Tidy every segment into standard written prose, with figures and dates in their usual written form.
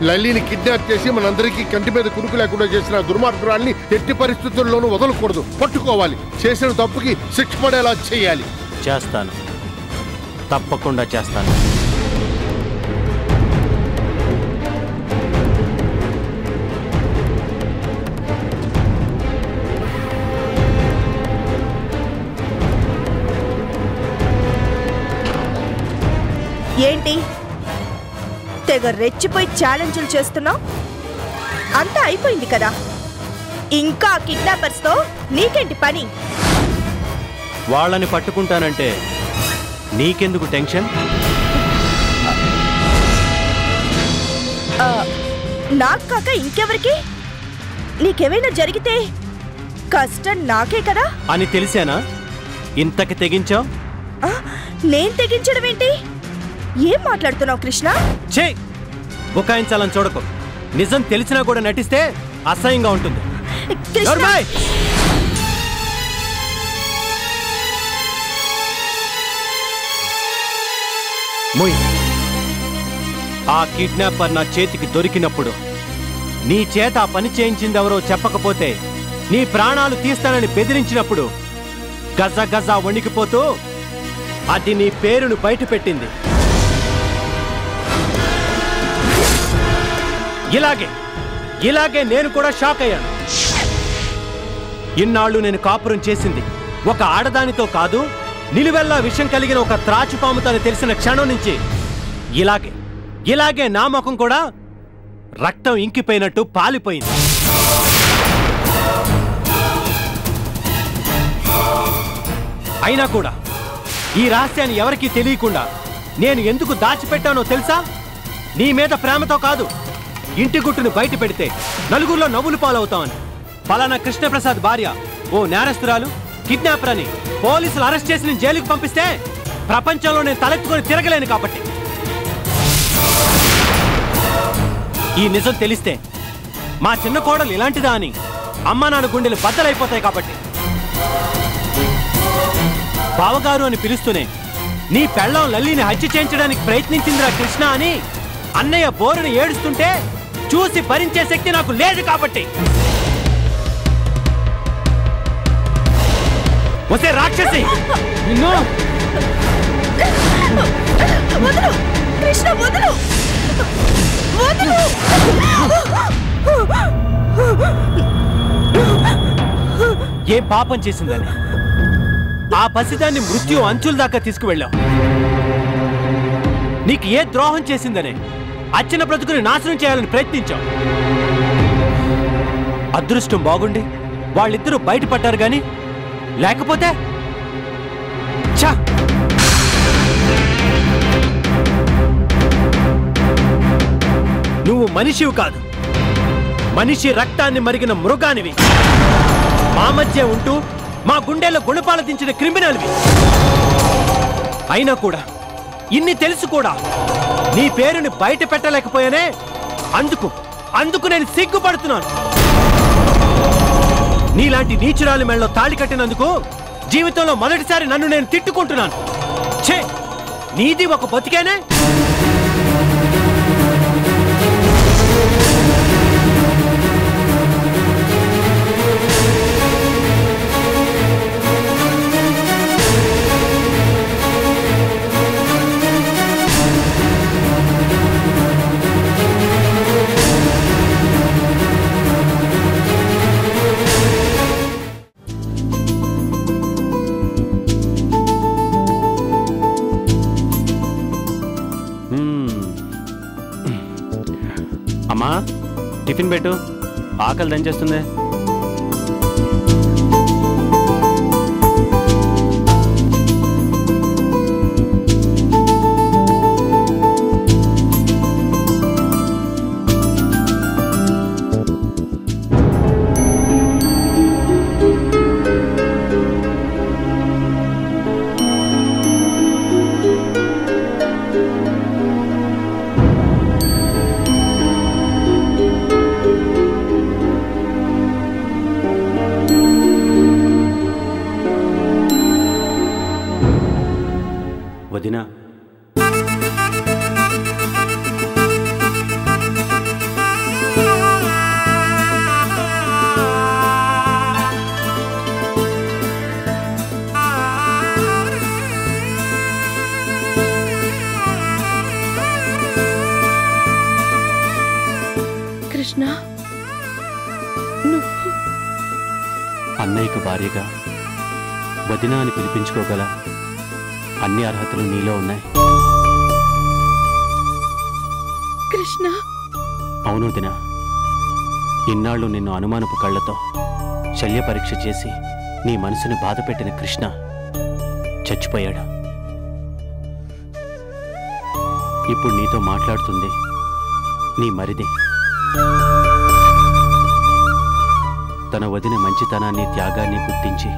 లల్లీని kidnap చేసి మనందరికీ కంటి మీద కునుకు లేకుండా చేసిన దుర్మార్గురాల్ని ఎట్టి పరిస్థితుల్లోనూ వదలకూడదు, పట్టుకోవాలి. చేసిన తప్పుకి శిక్ష పడేలా చేయాలి. చేస్తాను, తప్పకుండా చేస్తాను. ఏంటి తెగ రెచ్చిపోయి ఛాలెంజ్లు చేస్తున్నావు? అంతా అయిపోయింది కదా, ఇంకా కిడ్నాపర్స్ తో నీకేంటి పని? వాళ్ళని పట్టుకుంటానంటే నీకెందుకు టెన్షన్? నాకు కాక ఇంకెవరికి? నీకేమైనా జరిగితే కష్టం నాకే కదా అని తెలిసేనా ఇంతకి తెగించావు? నేను తెగించడం ఏంటి? ఏం మాట్లాడుతున్నావు కృష్ణ? ఛే, బుకాయించాలని చూడకు. నిజం తెలిసినా కూడా నటిస్తే అసహ్యంగా ఉంటుంది. ముయ్, ఆ కిడ్నాపర్ నా చేతికి దొరికినప్పుడు నీ చేత ఆ పని చేయించింది ఎవరో చెప్పకపోతే నీ ప్రాణాలు తీస్తానని బెదిరించినప్పుడు గజ గజ వణికిపోతూ అది నీ పేరును బయట పెట్టింది. ఇలాగే నేను కూడా షాక్ అయ్యాను. ఇన్నాళ్ళు నేను కాపురం చేసింది ఒక ఆడదానితో కాదు, నిలువెల్లా విషం కలిగిన ఒక త్రాచుపాముతో తెలిసిన క్షణం నుంచి ఇలాగే నా ముఖం కూడా రక్తం ఇంకిపోయినట్టు పాలిపోయింది. అయినా కూడా ఈ రహస్యాన్ని ఎవరికీ తెలియకుండా నేను ఎందుకు దాచిపెట్టానో తెలుసా? నీ మీద ప్రేమతో కాదు, ఇంటి గుట్టును బయట పెడితే నలుగురిలో నవ్వులు పాలవుతామని. పలానా కృష్ణప్రసాద్ భార్య ఓ నేరస్తురాలు, కిడ్నాపర్ అని పోలీసులు అరెస్ట్ చేసి నేను జైలుకు పంపిస్తే ప్రపంచంలో నేను తలెత్తుకొని తిరగలేను కాబట్టి. ఈ నిజం తెలిస్తే మా చిన్న కోడలు ఇలాంటిదా అని అమ్మా నాన్న గుండెలు బద్దలైపోతాయి కాబట్టి. బావగారు అని పిలుస్తూనే నీ పెళ్ళం లల్లీని హత్య చేయించడానికి ప్రయత్నించిందిరా కృష్ణ అని అన్నయ్య బోరుని ఏడుస్తుంటే చూసి భరించే శక్తి నాకు లేదు కాబట్టి. వసే రాక్షసి, నిన్ను వదలు కృష్ణ, వదలు. ఏ పాపం చేసిందని ఆ పసిదాన్ని మృత్యు అంచుల దాకా తీసుకువెళ్ళావు. నీకు ఏ ద్రోహం చేసిందనే అచ్చిన బ్రతుకుని నాశనం చేయాలని ప్రయత్నించావు. అదృష్టం బాగుండి వాళ్ళిద్దరూ బయటపడ్డారు గాని లేకపోతే ఛా, నువ్వు మనిషివి కాదు, మనిషి రక్తాన్ని మరిగిన మృగానివి. మా మధ్య ఉంటూ మా గుండెల్లో గుణపాలు దించిన క్రిమినల్వి. అయినా కూడా ఇన్ని తెలుసు కూడా నీ పేరుని బయట పెట్టలేకపోయానే, అందుకు నేను సిగ్గుపడుతున్నాను. నీలాంటి నీచురాలి మెళ్ళలో తాళి కట్టినందుకు జీవితంలో మొదటిసారి నన్ను నేను తిట్టుకుంటున్నాను. ఛే, నీది ఒక బతికేనే. అమ్మా, టిఫిన్ పెట్టు, ఆకలి దంచేస్తుంది. వదినా, అన్నయ్యకు భార్యగా వదిన అని పిలిపించుకోగల అన్ని అర్హతలు నీలో ఉన్నాయి. కృష్ణ. అవును వదిన. ఇన్నాళ్ళు నిన్ను అనుమానపు కళ్ళతో శల్య పరీక్ష చేసి నీ మనసుని బాధపెట్టిన కృష్ణ చచ్చిపోయాడు. ఇప్పుడు నీతో మాట్లాడుతుంది నీ మరిది. తన వదిన మంచితనాన్ని త్యాగాన్ని గుర్తించి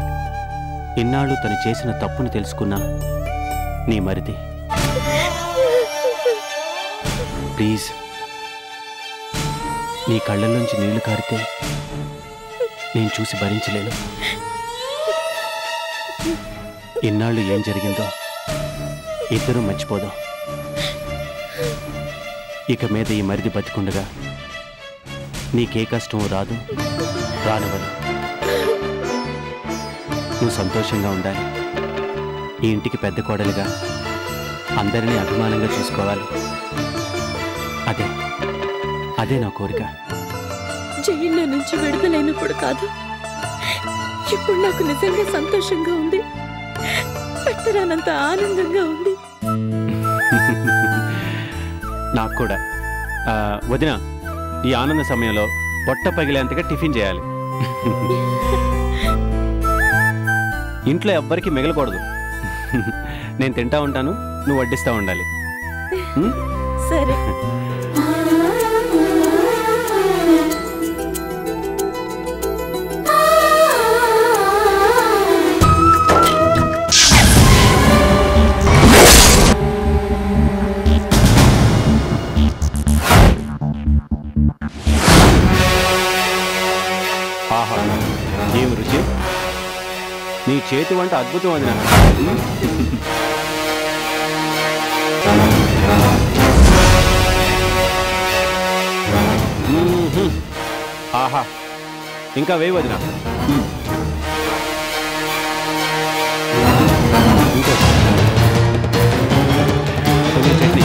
ఇన్నాళ్ళు తను చేసిన తప్పును తెలుసుకున్న నీ మరిది. ప్లీజ్, నీ కళ్ళల్లోంచి నీళ్లు కారితే నేను చూసి భరించలేను. ఇన్నాళ్ళు ఏం జరిగిందో ఇద్దరూ మర్చిపోదాం. ఇక మీద ఈ మరిది బతికుండగా నీకే కష్టం రాదు, రానివ్వదు. నువ్వు సంతోషంగా ఉండాలి. ఈ ఇంటికి పెద్ద కోడలిగా అందరినీ అభిమానంగా చూసుకోవాలి. అదే అదే నా కోరిక. జైల్లో నుంచి విడుదలైనప్పుడు కాదు, ఇప్పుడు నాకు నిజంగా సంతోషంగా ఉంది. పెట్టరానంత ఆనందంగా ఉంది. నాకు కూడా. వదిన, ఈ ఆనంద సమయంలో పొట్ట పగిలేంతగా టిఫిన్ చేయాలి. ఇంట్లో ఎవ్వరికి మిగలకూడదు. నేను తింటా ఉంటాను, నువ్వు వడ్డిస్తా ఉండాలి. సరే. ఆహా, ఏం రుచి! నీ చేతి వంట అద్భుతం వదినా. ఆహా, ఇంకా వేయి వదినా. కొంచెం చట్నీ.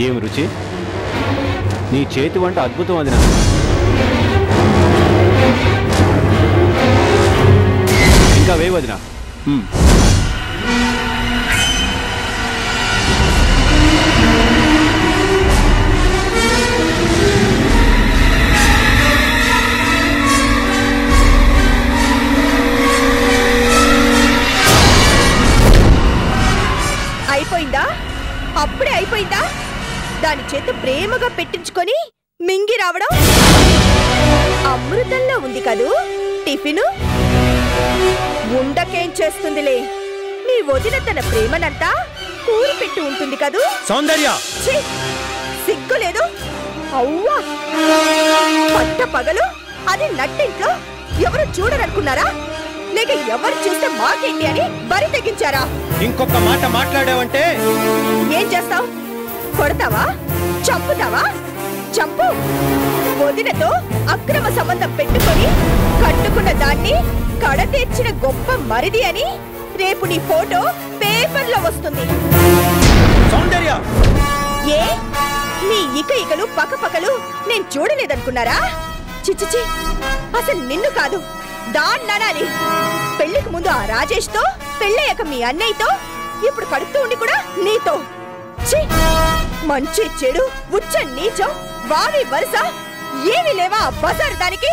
ఏం రుచి! నీ చేతి వంట అద్భుతం వదినా. ఇంకా వేయి వదినా. అయిపోయిందా? అప్పుడే అయిపోయిందా? దాని చేత ప్రేమగా పెట్టించుకొని మింగి రావడం అమృతంలో ఉంది కదూ టిఫిను. ఉండకేం చేస్తుందిలే, నీ వదిన తన ప్రేమనంతా కూరి పెట్టి ఉంటుంది కదూ. సౌందర్య, సిగ్గులేదు? అవ్వా, పట్ట పగలు అది నట్టింట్లో ఎవరు చూడరనుకున్నారా? లేక ఎవరు చూస్తే మాకేంటి అని బరి తెగించారా? ఇంకొక మాట మాట్లాడావంటే ఏం చేస్తావు? కొడతావా? చంపుతావా? చంపు. వదినతో అక్రమ సంబంధం పెట్టుకొని కట్టుకున్న దాన్ని కడతీర్చిన గొప్ప మరిది అని రేపు నీ ఫోటో పేపర్లో వస్తుంది. సౌందర్య, ఏ నీ ఇకలు పకపకలు నేను చూడలేదనుకున్నారా? చిచ్చిచి, అసలు నిన్ను కాదు దాన్ననాలి. పెళ్లికి ముందు ఆ రాజేష్ తో, పెళ్ళయ్యాక మీ అన్నయ్యతో, ఇప్పుడు కడుపుతూ ఉండి కూడా నీతో. మంచి చెడు ఉచ్చ నీచం వావి వరుస ఏమీ లేవా బజారు దానికి?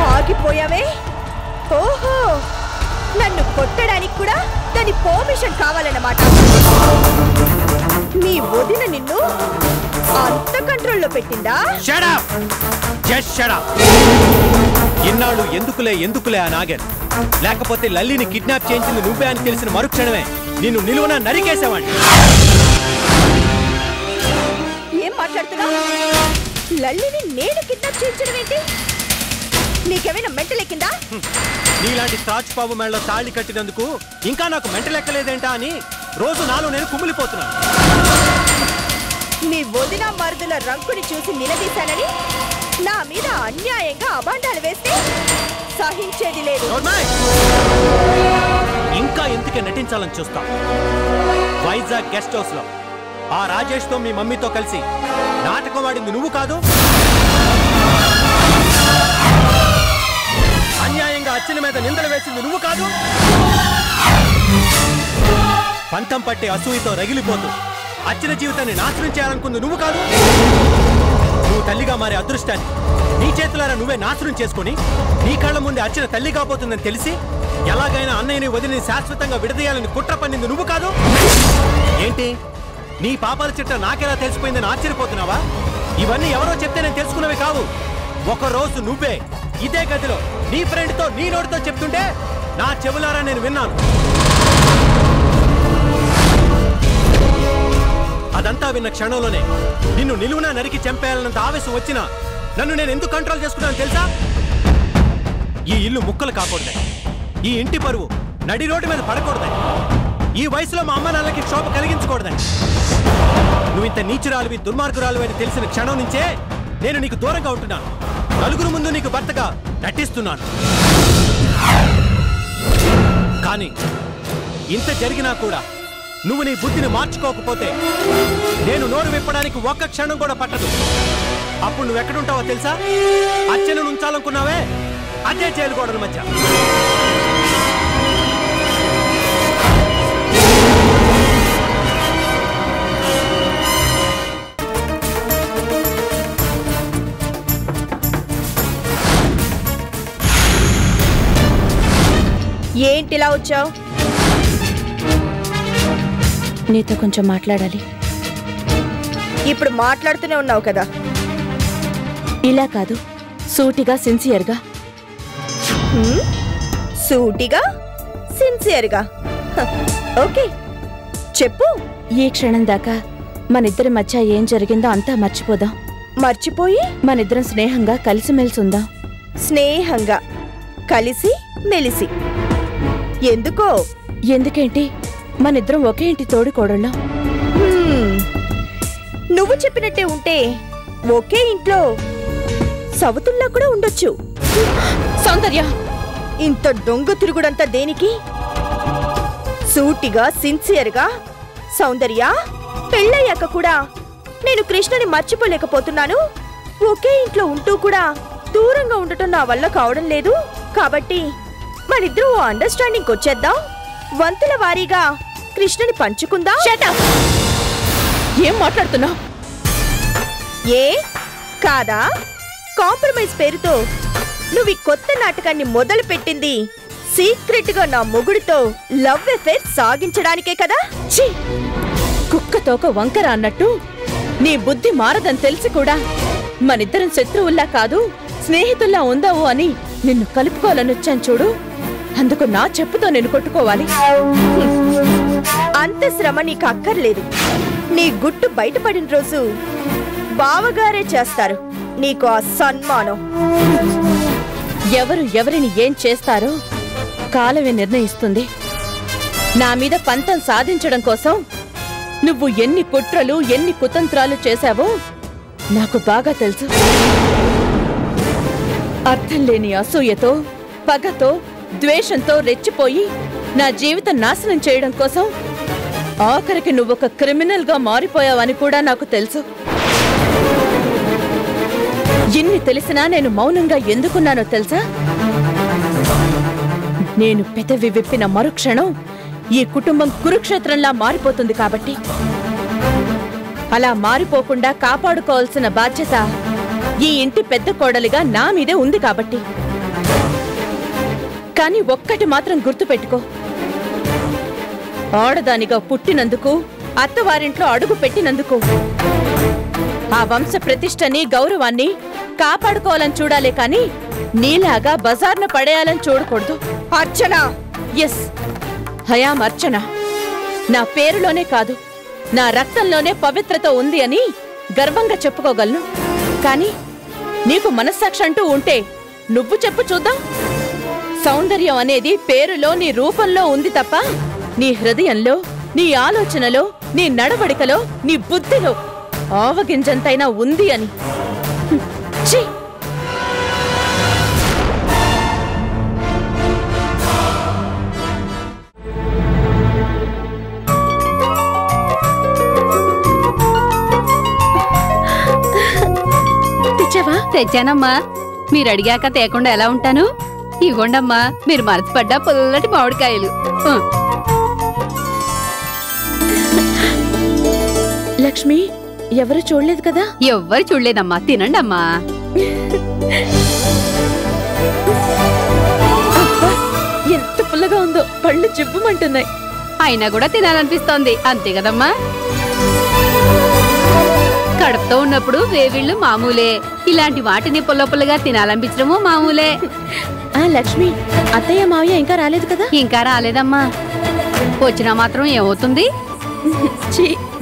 ఆగిపోయావే. ఓ కొట్టడానికి కూడా దాని పర్మిషన్ కావాలన్నమాట. మీ వదిన నిన్ను అంత కంట్రోల్లో పెట్టిందా? Shut up! Just shut up! ఇన్నాళ్ళు ఎందుకులే ఆ నాగర్, లేకపోతే లల్లిని కిడ్నాప్ చేయించింది నువ్వే అని తెలిసిన మరుక్షణమే నిన్ను నిలువున నరికేసేవాడిని. ఏం మాట్లాడుతున్నావు? లల్లిని నేను కిడ్నాప్ చేయించడం ఏంటి? నీకేమైనా మెంటల్ ఎక్కిందా? నీలాంటి తాజ్ బాబు మేళలో తాళి కట్టినందుకు ఇంకా నాకు మెంటల్ ఎక్కలేదేంటా అని రోజు నాలో నేను కుమిలిపోతున్నాను. మీ వదిన మరుదుల రంకుని చూసి నిలదీశానని నా మీద అన్యాయంగా అబాండాలు వేస్తే సహించేది లేదు. ఇంకా ఎందుకే నటించాలని చూస్తాం? వైజాగ్ గెస్ట్ హౌస్ లో ఆ రాజేష్ తో మీ మమ్మీతో కలిసి నాటకం ఆడింది నువ్వు కాదు? అన్యాయంగా అచ్చిన మీద నిందలు వేసింది నువ్వు కాదు? పంతం పట్టి అసూయతో రగిలిపోతూ అచ్చిన జీవితాన్ని నాశనం చేయాలనుకుంది నువ్వు కాదు? నువ్వు తల్లిగా మారే అదృష్టాన్ని నీ చేతులారా నువ్వే నాశనం చేసుకుని నీ కళ్ళ ముందే అచ్చిన తల్లి కాబోతుందని తెలిసి ఎలాగైనా అన్నయ్యని వదిలిని శాశ్వతంగా విడదీయాలని కుట్ర పన్నింది నువ్వు కాదు? ఏంటి నీ పాపాల చిట్ట నాకెలా తెలిసిపోయిందని ఆశ్చర్యపోతున్నావా? ఇవన్నీ ఎవరో చెప్తే నేను తెలుసుకున్నవి కావు. ఒకరోజు నువ్వే ఇదే గదిలో నీ ఫ్రెండ్ తో నీ నోటితో చెప్తుంటే నా చెవులారా నేను విన్నాను. అదంతా విన్న క్షణంలోనే నిన్ను నిలువునా నరికి చంపేయాలన్నంత ఆవేశం వచ్చినా నన్ను నేను ఎందుకు కంట్రోల్ చేసుకున్నాను తెలుసా? ఈ ఇల్లు ముక్కలు కాకూడదే, ఈ ఇంటి పరువు నడి రోడ్డు మీద పడకూడదని, ఈ వయసులో మా అమ్మ నాన్నకి క్షోభ కలిగించకూడదని. నువ్వు ఇంత నీచురాలువి దుర్మార్గురాలువి అని తెలిసిన క్షణం నుంచే నేను నీకు దూరంగా ఉంటున్నాను. నలుగురు ముందు నీకు భర్తగా నటిస్తున్నాను. కానీ ఇంత జరిగినా కూడా నువ్వు నీ బుద్ధిని మార్చుకోకపోతే నేను నోరు విప్పడానికి ఒక్క క్షణం కూడా పట్టదు. అప్పుడు నువ్వెక్కడుంటావో తెలుసా? అచ్చను ఉంచాలనుకున్నావే అదే జైలు గోడల మధ్య. ఏంటిలా వచ్చావు? నీతో కొంచెం మాట్లాడాలి. ఇప్పుడు మాట్లాడుతూనే ఉన్నావు కదా. ఇలా కాదు, సూటిగా సిన్సియర్గా. సూటిగా సిన్సియర్గా? ఓకే చెప్పు. ఈ క్షణం దాకా మనిద్దరి మధ్య ఏం జరిగిందో అంతా మర్చిపోదాం. మర్చిపోయి మనిద్దరం స్నేహంగా కలిసిమెలిసి ఉందాం. స్నేహంగా కలిసి మెలిసి? ఎందుకో? ఎందుకేంటి, మనిద్దరం ఒకే ఇంటి తోడుకోడళ్ళం. నువ్వు చెప్పినట్టే ఉంటే ఒకే ఇంట్లో సవతుల్లా కూడా ఉండొచ్చు. సౌందర్య, ఇంత దొంగ తిరుగుడంతా దేనికి? సూటిగా సిన్సియర్గా సౌందర్య, పెళ్ళయ్యాక కూడా నేను కృష్ణని మర్చిపోలేకపోతున్నాను. ఒకే ఇంట్లో ఉంటూ కూడా దూరంగా ఉండటం నా వల్ల కావడం లేదు. కాబట్టి మనిద్దరూ ఓ అండర్స్టాండింగ్ వచ్చేద్దాం. వంతుల వారీగా కృష్ణని పంచుకుందాం. ఏం మాట్లాడుతున్నావు? ఏ కాదా? కాంప్రమైజ్ పేరుతో నువ్వు ఈ కొత్త నాటకాన్ని మొదలు పెట్టింది సీక్రెట్ గా నా మొగుడితో లవ్ అఫేర్ సాగించడానికే కదా? ఛీ! కుక్కతోక వంకర అన్నట్టు నీ బుద్ధి మారదని తెలిసి కూడా మనిద్దరం శత్రువుల్లా కాదు స్నేహితుల్లా ఉందావు అని నిన్ను కలుపుకోవాలని వచ్చాను చూడు. అందుకు నా చెప్పుతో నేను కొట్టుకోవాలి. అంత శ్రమ నీకు అక్కర్లేదు. నీ గుట్టు బయటపడిన రోజు బావగారే చేస్తారు నీకు ఆ సన్మానం. ఎవరు ఎవరిని ఏం చేస్తారో కాలమే నిర్ణయిస్తుంది. నా మీద పంతం సాధించడం కోసం నువ్వు ఎన్ని కుట్రలు ఎన్ని కుతంత్రాలు చేశావో నాకు బాగా తెలుసు. అర్థం లేని అసూయతో పగతో ద్వేషంతో రెచ్చిపోయి నా జీవితం నాశనం చేయడం కోసం ఆఖరికి నువ్వొక క్రిమినల్ గా మారిపోయావని కూడా నాకు తెలుసు. ఇన్ని తెలిసినా నేను మౌనంగా ఎందుకున్నానో తెలుసా? నేను పెదవి విప్పిన మరుక్షణం ఈ కుటుంబం కురుక్షేత్రంలా మారిపోతుంది కాబట్టి. అలా మారిపోకుండా కాపాడుకోవాల్సిన బాధ్యత ఈ ఇంటి పెద్ద కోడలిగా నా మీదే ఉంది కాబట్టి. కానీ ఒక్కటి మాత్రం గుర్తుపెట్టుకో, ఆడదానిగా పుట్టినందుకు, అత్తవారింట్లో అడుగు పెట్టినందుకు ఆ వంశ ప్రతిష్టని, గౌరవాన్ని కాపాడుకోవాలని చూడాలే కాని నీలాగా బజార్ను పడేయాలని చూడకూడదు. అర్చన! ఎస్, హయాం అర్చన. నా పేరులోనే కాదు, నా రక్తంలోనే పవిత్రత ఉంది అని గర్వంగా చెప్పుకోగలను. కాని నీకు మనస్సాక్షి అంటూ ఉంటే నువ్వు చెప్పు చూద్దాం. సౌందర్యం అనేది పేరులో, నీ రూపంలో ఉంది తప్ప నీ హృదయంలో, నీ ఆలోచనలో, నీ నడవడికలో, నీ బుద్ధిలో ఆవగింజంతైనా ఉంది అని. ఛీ! తెచ్చానమ్మా. మీరు అడిగాక తేకుండా ఎలా ఉంటాను? ఇవ్వండమ్మా, మీరు మనసు పడ్డా పుల్లటి మామిడికాయలు. లక్ష్మి, ఎవరు చూడలేదు కదా? ఎవ్వరు చూడలేదమ్మా, తినండమ్మా. ఎంత పుల్లగా ఉందో, పళ్ళు జివ్వుమంటున్నాయి. అయినా కూడా తినాలనిపిస్తోంది, అంతే కదమ్మా. కడుపుతో ఉన్నప్పుడు వేవిళ్ళు మామూలే, ఇలాంటి వాటిని పుల్ల పుల్లగా తినాలనిపించడము మామూలే. లక్ష్మి, అత్తయ్య మావయ్య ఇంకా రాలేదు కదా? ఇంకా రాలేదమ్మా. వచ్చినా మాత్రం ఏమవుతుంది?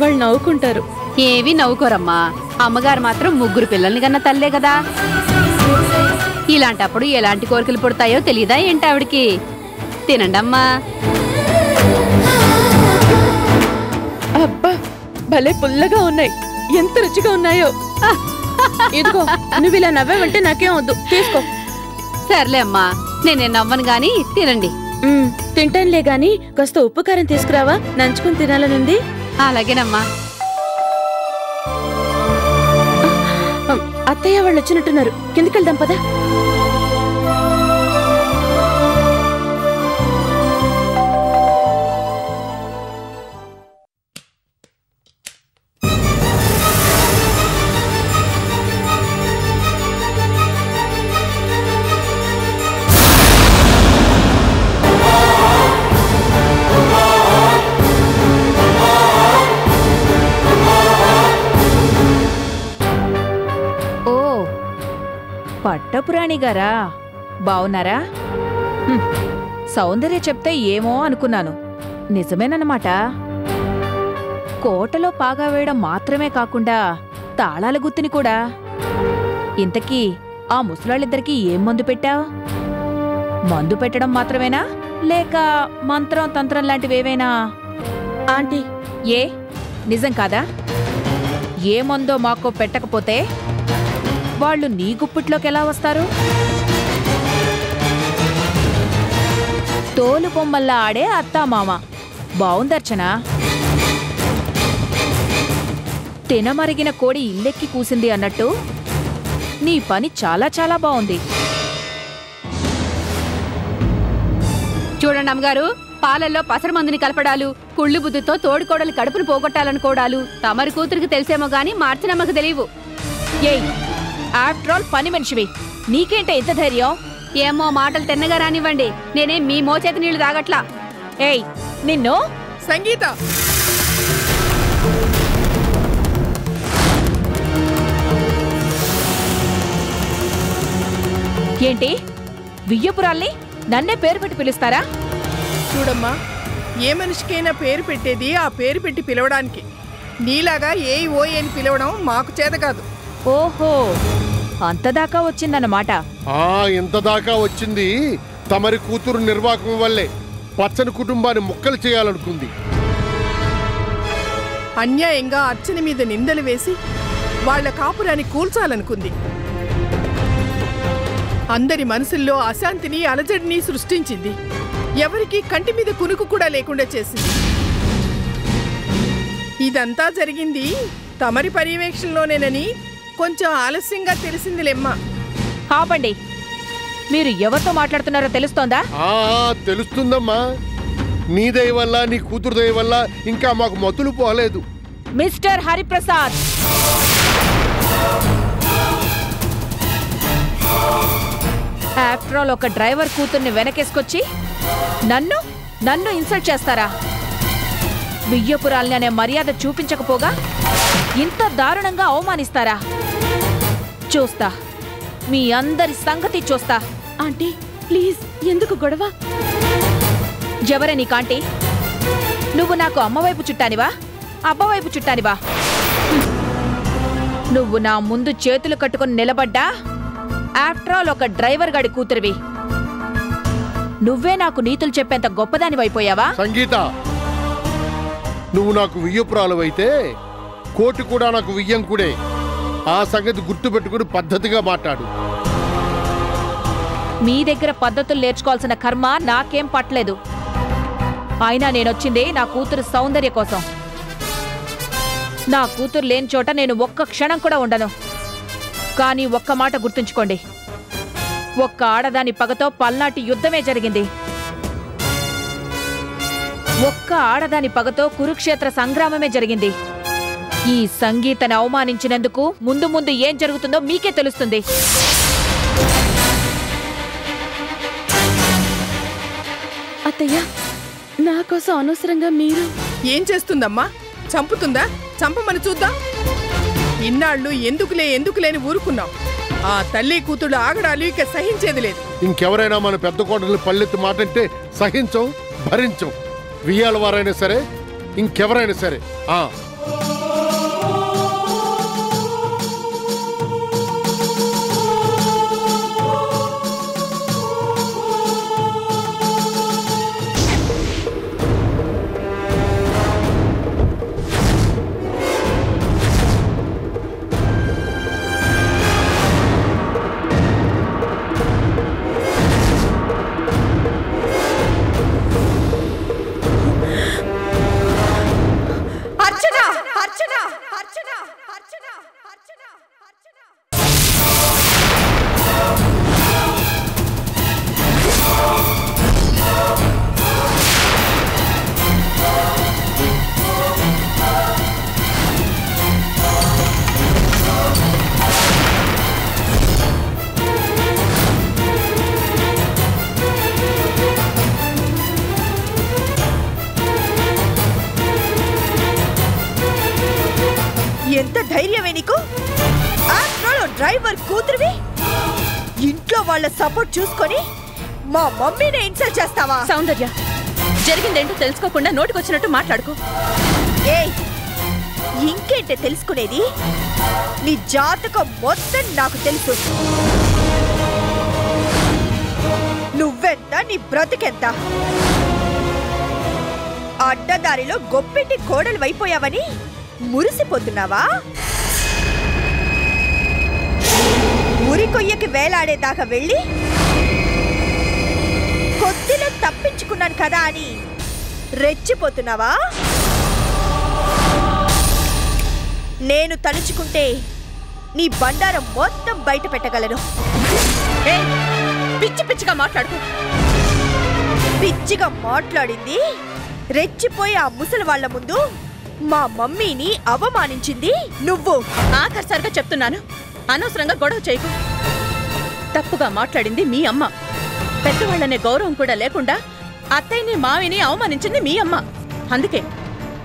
వాళ్ళు నవ్వుకుంటారు. ఏవి నవ్వుకోరమ్మా. అమ్మగారు మాత్రం 3 పిల్లల్ని కన్నా తల్లే కదా. ఇలాంటప్పుడు ఎలాంటి కోరికలు పుడతాయో తెలీదా ఏంటి ఆవిడికి? తినండమ్మా. అబ్బా, భలే పుల్లగా ఉన్నాయి, ఎంత రుచిగా ఉన్నాయో. ఇదిగో, నువ్వు ఇలా నవ్వావంటే నాకేం వద్దు, తీసుకో. సర్లే అమ్మా, నేనేం నవ్వను గాని తినండి. తింటానులే గాని కాస్త ఉప్పు కారం తీసుకురావా, నంచుకుని తినాలనుంది. అలాగేనమ్మా. అత్తయ్య వాళ్ళు వచ్చినట్టున్నారు, కిందకెళ్దాం పదా. పట్టపురాణి గారా, బావున్నారా? సౌందర్య చెప్తే ఏమో అనుకున్నాను, నిజమేనన్నమాట. కోటలో పాగా వేయడం మాత్రమే కాకుండా తాళాల గుత్తిని కూడా. ఇంతకీ ఆ ముసలాళ్ళిద్దరికీ ఏం మందు పెట్టావు? మందు పెట్టడం మాత్రమేనా, లేక మంత్రం తంత్రం లాంటివేవైనా? ఆంటీ, ఏ నిజం కాదా? ఏ మందో మాకో పెట్టకపోతే వాళ్ళు నీ గుప్పిట్లోకి ఎలా వస్తారు? తోలు బొమ్మల్లా ఆడే అత్తామామ బావుందర్చనా. తినమరిగిన కోడి ఇల్లెక్కి కూసింది అన్నట్టు నీ పని చాలా చాలా బావుంది. చూడండి అమ్మగారు, పాలల్లో పసర మందుని కలపడాలు, కుళ్ళు బుద్ధితో తోడుకోడలు కడుపును పోగొట్టాలనుకోవడాలు తమరి కూతురికి తెలిసేమో గాని మార్చినమ్మకు తెలియవు. ఏయ్, ఆఫ్టర్ ఆల్ పని మనిషివి, నీకేంటే ఇంత ధైర్యం? ఏమో మాటలు తిన్నగా రానివ్వండి, నేనేం మీ మోచేతి నీళ్లు తాగట్లా. ఏయ్, నిన్ను. సంగీత, ఏంటి వియ్యపురాల్ని నన్నే పేరు పెట్టి పిలుస్తారా? చూడమ్మా, ఏ మనిషికైనా పేరు పెట్టేది ఆ పేరు పెట్టి పిలవడానికి. నీలాగా ఏ ఓ అని పిలవడం మాకు చేత కాదు. ఓహో, అంతదాకా వచ్చిందన్నమాట. ఇంతదాకా వచ్చింది తమరి కూతురు నిర్వాకం వల్లే. పచ్చని కుటుంబాన్ని ముక్కలు చేయాలనుకుంది. అన్యాయంగా అర్చన మీద నిందలు వేసి వాళ్ల కాపురాన్ని కూల్చాలనుకుంది. అందరి మనసుల్లో అశాంతిని, అలజడిని సృష్టించింది. ఎవరికి కంటి మీద కునుకు కూడా లేకుండా చేసింది. ఇదంతా జరిగింది తమరి పర్యవేక్షణలోనేనని కొంచెం ఆలస్యంగా తెలిసిందిలేమ్మా. ఆపండి, మీరు ఎవరితో మాట్లాడుతున్నారో తెలుస్తోందా? తెలుస్తుందమ్మా. నీ దయ వల్ల, నీ కూతురు దయ వల్ల ఇంకా మాకు మతులు పోలేదు. మిస్టర్ హరిప్రసాద్, ఆఫ్టర్ ఆల్ ఒక డ్రైవర్ కూతుర్ని వెనకేసుకొచ్చి నన్ను ఇన్సల్ట్ చేస్తారా? వియ్యపురాల్ని అనే మర్యాద చూపించకపోగా ఇంత దారుణంగా అవమానిస్తారా? చూస్తా, మీ అందరి సంగతి చూస్తా. ఆంటీ ప్లీజ్, ఎందుకు గొడవ? ఎవరే నీకాంటీ? నువ్వు నాకు అమ్మవైపు చుట్టానివా, అబ్బవైపు చుట్టానివా? నువ్వు నా ముందు చేతులు కట్టుకుని నిలబడ్డా ఆఫ్టర్ ఆల్ ఒక డ్రైవర్ గాడి కూతురివి. నువ్వే నాకు నీతులు చెప్పేంత గొప్పదానివైపోయావా? సంగీత, నువ్వు నాకు వియ్యపురాలువైతే కోటి కూడా నాకు వియ్యంకుడే. ఆ సంగతి గుర్తు పెట్టుకుని పద్ధతిగా మాట్లాడు. మీ దగ్గర పద్ధతులు నేర్చుకోవాల్సిన కర్మ నాకేం పట్టలేదు. అయినా నేనొచ్చింది నా కూతురు సౌందర్య కోసం. నా కూతురు లేని చోట నేను ఒక్క క్షణం కూడా ఉండను. కానీ ఒక్క మాట గుర్తుంచుకోండి, ఒక్క ఆడదాని పగతో పల్నాటి యుద్ధమే జరిగింది. ఒక్క ఆడదాని పగతో కురుక్షేత్ర సంగ్రామమే జరిగింది. ఈ సంగీతను అవమానించినందుకు ముందు ముందు ఏం జరుగుతుందో మీకే తెలుస్తుంది. అత్తయ్య, నా కోసం అనవసరంగా మీరు ఏం చేస్తుందమ్మా? చంపుతుందా? చంపమని చూద్దాం. ఇన్నాళ్ళు ఎందుకులేని ఊరుకున్నాం. ఆ తల్లి కూతుళ్ళు ఆగడాలు ఇక సహించేది లేదు. ఇంకెవరైనా మన పెద్ద కోటలు పల్లెత్తి మాటంటే సహించం, భరించం. వియ్యాల వారైనా సరే, ఇంకెవరైనా సరే. ఎంత ధైర్యమే నీకు? డ్రైవర్ కూతురివి ఇంట్లో వాళ్ళ సపోర్ట్ చూసుకొని మా మమ్మీని ఇన్సల్ట్ చేస్తావా? సౌందర్య, జరిగిందేంటో తెలుసుకోకుండా నోటికొచ్చినట్టు మాట్లాడుకో. ఏయ్, ఇంకేంటే తెలుసుకునేది? నీ జాతకం మొత్తం నాకు తెలుసు. నువ్వెంత, నీ బ్రతుకెంత. అడ్డదారిలో గొప్పింటి కోడలు అయిపోయావని మురిసిపోతున్నావా? ఉరి కొయ్యకి వేలాడేదాకా వెళ్ళి కొద్దిలో తప్పించుకున్నాను కదా అని రెచ్చిపోతున్నావా? నేను తలుచుకుంటే నీ బండారం మొత్తం బయట పెట్టగలను. పిచ్చి పిచ్చిగా మాట్లాడుకో. పిచ్చిగా మాట్లాడింది రెచ్చిపోయి ఆ ముసలి వాళ్ళ ముందు మా మమ్మీని అవమానించింది నువ్వు. ఆఖరిసారిగా చెప్తున్నాను, అనవసరంగా గొడవ చేయకు. తప్పుగా మాట్లాడింది మీ అమ్మ. పెద్దవాళ్ళనే గౌరవం కూడా లేకుండా అత్తయ్యని మావిని అవమానించింది మీ అమ్మ. అందుకే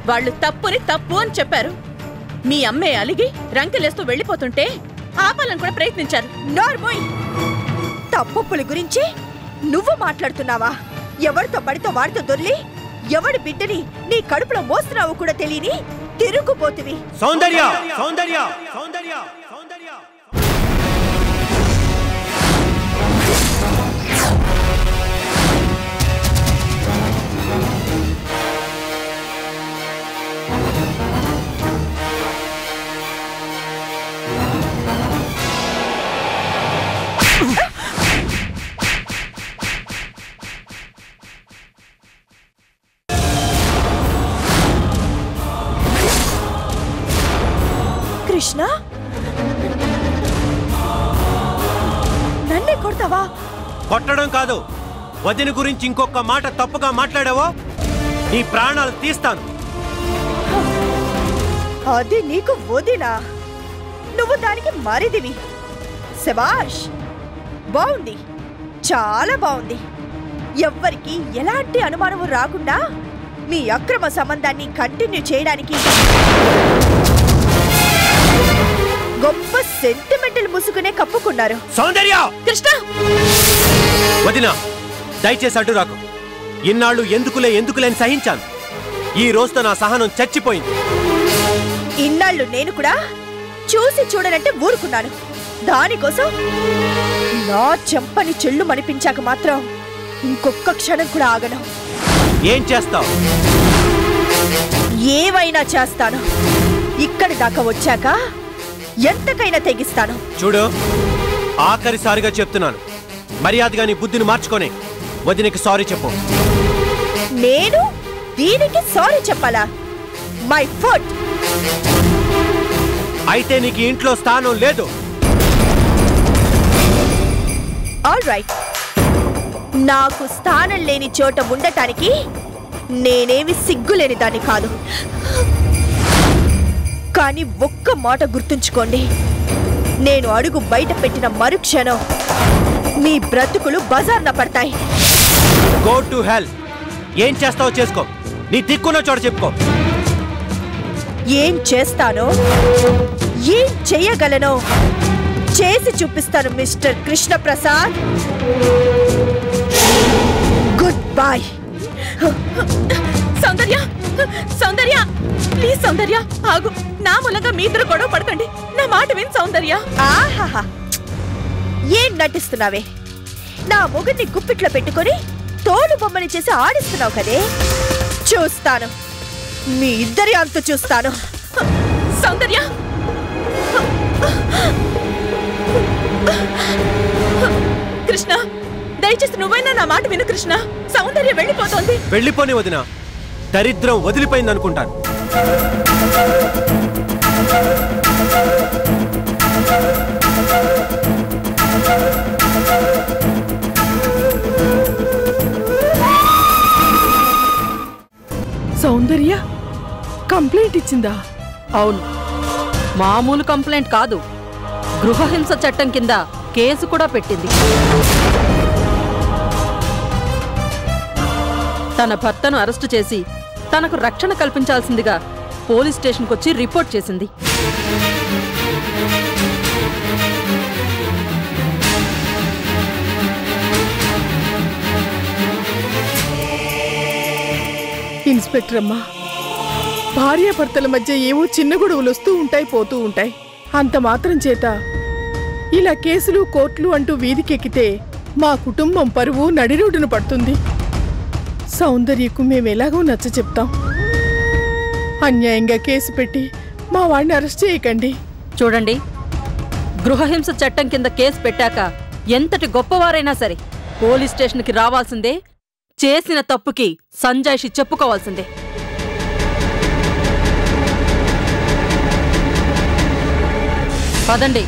వాళ్ళు తప్పుని తప్పు అని చెప్పారు. మీ అమ్మే అలిగి రంకెలేస్తూ వెళ్ళిపోతుంటే ఆపాలని కూడా ప్రయత్నించారు. నార్మోయ్, తప్పుల గురించి నువ్వు మాట్లాడుతున్నావా? ఎవరితో పడితో వాడితో దొర్లి ఎవడి బిడ్డని నీ కడుపులో మోస్తున్నావు కూడా తెలియని తిరుగుపోతువి. సౌందర్య, సౌందర్య, సౌందర్య, సౌందర్య. కృష్ణ, నన్నే కొడతావా? కొట్టడం కాదు, వదిన గురించి ఇంకొక మాట తప్పుగా మాట్లాడావో నీ ప్రాణాలు తీస్తాను. అది నీకు వదినా? నువ్వు దానికి మరిదివి. శభాష్, బాగుంది, చాలా బాగుంది. ఎవ్వరికి ఎలాంటి అనుమానము రాకుండా మీ అక్రమ సంబంధాన్ని కంటిన్యూ చేయడానికి గొప్ప సెంటిమెంటల్ ముసుగునే కప్పుకున్నారు. సౌందర్య! కృష్ణ! వదినా, దయచేసి అడ్డు రాకు. ఇన్నాళ్ళు ఎందుకులేని సహించాను. ఈ రోజుతో నా సహనం చచ్చిపోయింది. ఇన్నాళ్ళు నేను కూడా చూసి చూడనంటే ఊరుకున్నాను. దానికోసం నా చెంపని చెల్లు మనిపించాక మాత్రం ఇంకొక్క క్షణం కూడా ఆగను. ఏం చేస్తావు? ఏవైనా చేస్తాను. ఇక్కడి దాకా వచ్చాక ఎంతకైనా తెగిస్తాను. చూడు, ఆఖరిసారిగా చెప్తున్నాను, మర్యాదగా నీ బుద్ధిని మార్చుకొని వదినకి సారీ చెప్పు. నేను దీనికి సారీ చెప్పాలా? My foot. అయితే నీకు ఇంట్లో స్థానం లేదు. ఆల్ రైట్, నాకు స్థానం లేని చోట ఉండటానికి నేనేమి సిగ్గులేని దాన్ని కాదు. కానీ ఒక్క మాట గుర్తుంచుకోండి, నేను అడుగు బయట పెట్టిన మరుక్షణం మీ బ్రతుకులు బజార్న పడతాయి. Go to hell. ఏం చేస్తావో చేసుకో. నీ దిక్కున్న చోట చెప్పుకో. ఏం చేస్తానో, ఏం చెయ్యగలనో చేసి చూపిస్తాను mister Krishnaprasad. Goodbye. Soundarya, Soundarya, please Soundarya ఆగు. నా మూలంగా మీ ఇద్దరు గొడవ పడకండి. నా మాట విని సౌందర్య. ఆహాహా, ఏం నటిస్తున్నావే? నా మొగుడిని గుప్పిట్లో పెట్టుకొని తోడు బొమ్మని చేసి ఆడిస్తున్నావు కదే. చూస్తాను, మీ ఇద్దరి అంతు చూస్తాను. సౌందర్య, కృష్ణ, దయచేసి నువ్వైనా నా మాట విను కృష్ణ. సౌందర్య వెళ్ళిపోతోంది. వెళ్ళిపోని వదినా, దరిద్రం వదిలిపోయింది అనుకుంటాను. సౌందర్య కంప్లైంట్ ఇచ్చిందా? అవును, మామూలు కంప్లైంట్ కాదు, గృహహింస చట్టం కింద కేసు కూడా పెట్టింది. తన భర్తను అరెస్టు చేసి తనకు రక్షణ కల్పించాల్సిందిగా పోలీస్ స్టేషన్కి వచ్చి రిపోర్ట్ చేసింది. ఇన్స్పెక్టర్ అమ్మా, భార్యాభర్తల మధ్య ఏవో చిన్న గొడవలు వస్తూ ఉంటాయి, పోతూ ఉంటాయి. అంత మాత్రం చేత ఇలా కేసులు కోర్టులు అంటూ వీధికెక్కితే మా కుటుంబం పరువు నడిరోడ్డున పడుతుంది. సౌందర్యకు మేమెలాగో నచ్చ చెప్తాం. అన్యాయంగా కేసు పెట్టి మా వాడిని అరెస్ట్ చేయకండి. చూడండి, గృహహింస చట్టం కింద కేసు పెట్టాక ఎంతటి గొప్పవారైనా సరే పోలీస్ స్టేషన్కి రావాల్సిందే. చేసిన తప్పుకి సంజాయిషి చెప్పుకోవాల్సిందే. పదండి.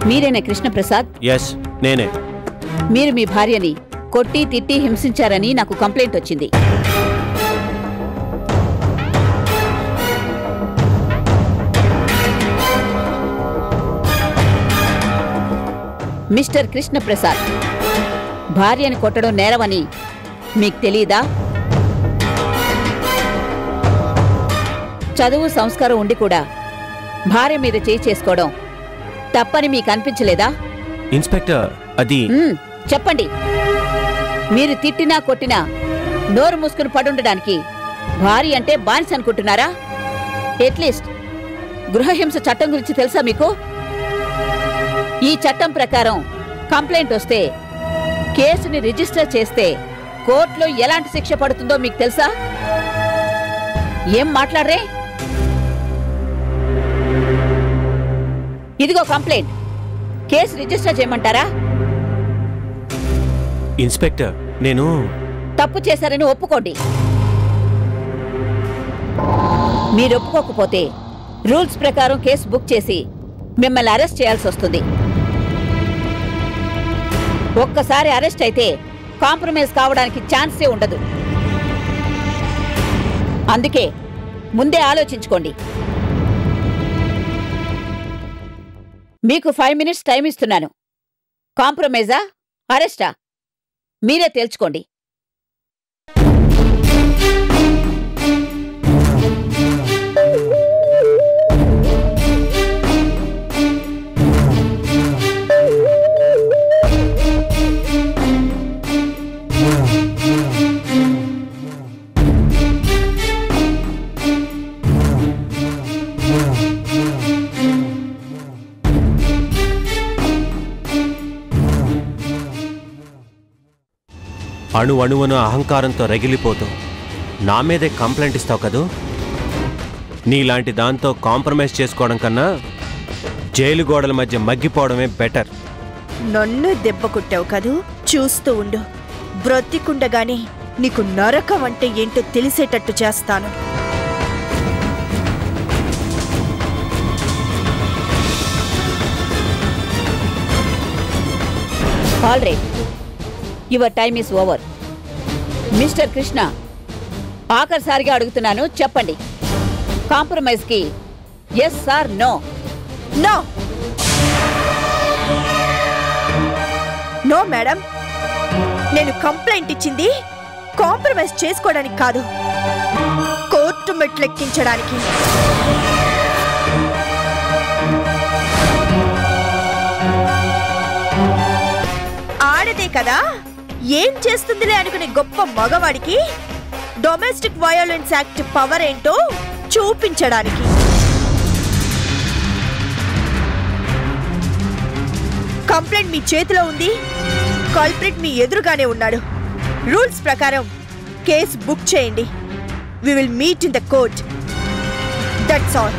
మీరేనా కృష్ణప్రసాద్? ఎస్, నేనే. మీరు మీ భార్యని కొట్టి తిట్టి హింసించారని నాకు కంప్లైంట్ వచ్చింది. మిస్టర్ కృష్ణప్రసాద్, భార్యని కొట్టడం నేరమని మీకు తెలీదా? చదువు సంస్కారం ఉండి కూడా భార్య మీద చేయి చేసుకోవడం తప్పని మీకు అనిపించలేదా? ఇన్స్పెక్టర్, అది చెప్పండి. మీరు తిట్టినా కొట్టినా నోరు మూసుకుని పడుండడానికి భార్య అంటే బానిస అనుకుంటున్నారా? ఎట్లీస్ట్ గృహహింస చట్టం గురించి తెలుసా మీకు? ఈ చట్టం ప్రకారం కంప్లైంట్ వస్తే కేసుని రిజిస్టర్ చేస్తే కోర్టులో ఎలాంటి శిక్ష పడుతుందో మీకు తెలుసా? ఏం మాట్లాడరే? ఇదిగో కంప్లైంట్. కేసు రిజిస్టర్ చేయమంటారా? ఇన్స్పెక్టర్, నేను తప్పు చేశారని ఒప్పుకోండి. మీరు ఒప్పుకోకపోతే రూల్స్ ప్రకారం కేసు బుక్ చేసి మిమ్మల్ని అరెస్ట్ చేయాల్సి వస్తుంది. ఒక్కసారి అరెస్ట్ అయితే కాంప్రమైజ్ కావడానికి ఛాన్సే ఉండదు. అందుకే ముందే ఆలోచించుకోండి. మీకు 5 minutes టైం ఇస్తున్నాను. కాంప్రమైజా, అరెస్టా మీరే తేల్చుకోండి. అణువణువును అహంకారంతో రగిలిపోతూ నా మీదే కంప్లైంట్ ఇస్తావు కదూ? నీలాంటి దాంతో కాంప్రమైజ్ చేసుకోవడం కన్నా జైలు గోడల మధ్య మగ్గిపోవడమే బెటర్. నన్ను దెబ్బ కొట్టావు కదూ, చూస్తూ ఉండు. బ్రతికుండగానే నీకు నరకం అంటే ఏంటో తెలిసేటట్టు చేస్తాను. All right, your time is over. Mister Krishna, ఆఖరిసారిగా అడుగుతున్నాను, చెప్పండి. కాంప్రమైజ్ కి yes or no? No no madam, నేను కంప్లైంట్ ఇచ్చింది కాంప్రమైజ్ చేసుకోవడానికి కాదు, కోర్టు మెట్లెక్కించడానికి. ఆడదే కదా, ఏం చేస్తుందిలే అనుకునే గొప్ప మగవాడికి డొమెస్టిక్ వయోలెన్స్ యాక్ట్ పవర్ ఏంటో చూపించడానికి. కంప్లైంట్ మీ చేతిలో ఉంది, కల్ప్రిట్ మీ ఎదురుగానే ఉన్నాడు. రూల్స్ ప్రకారం కేసు బుక్ చేయండి. We will meet in the court. That's all.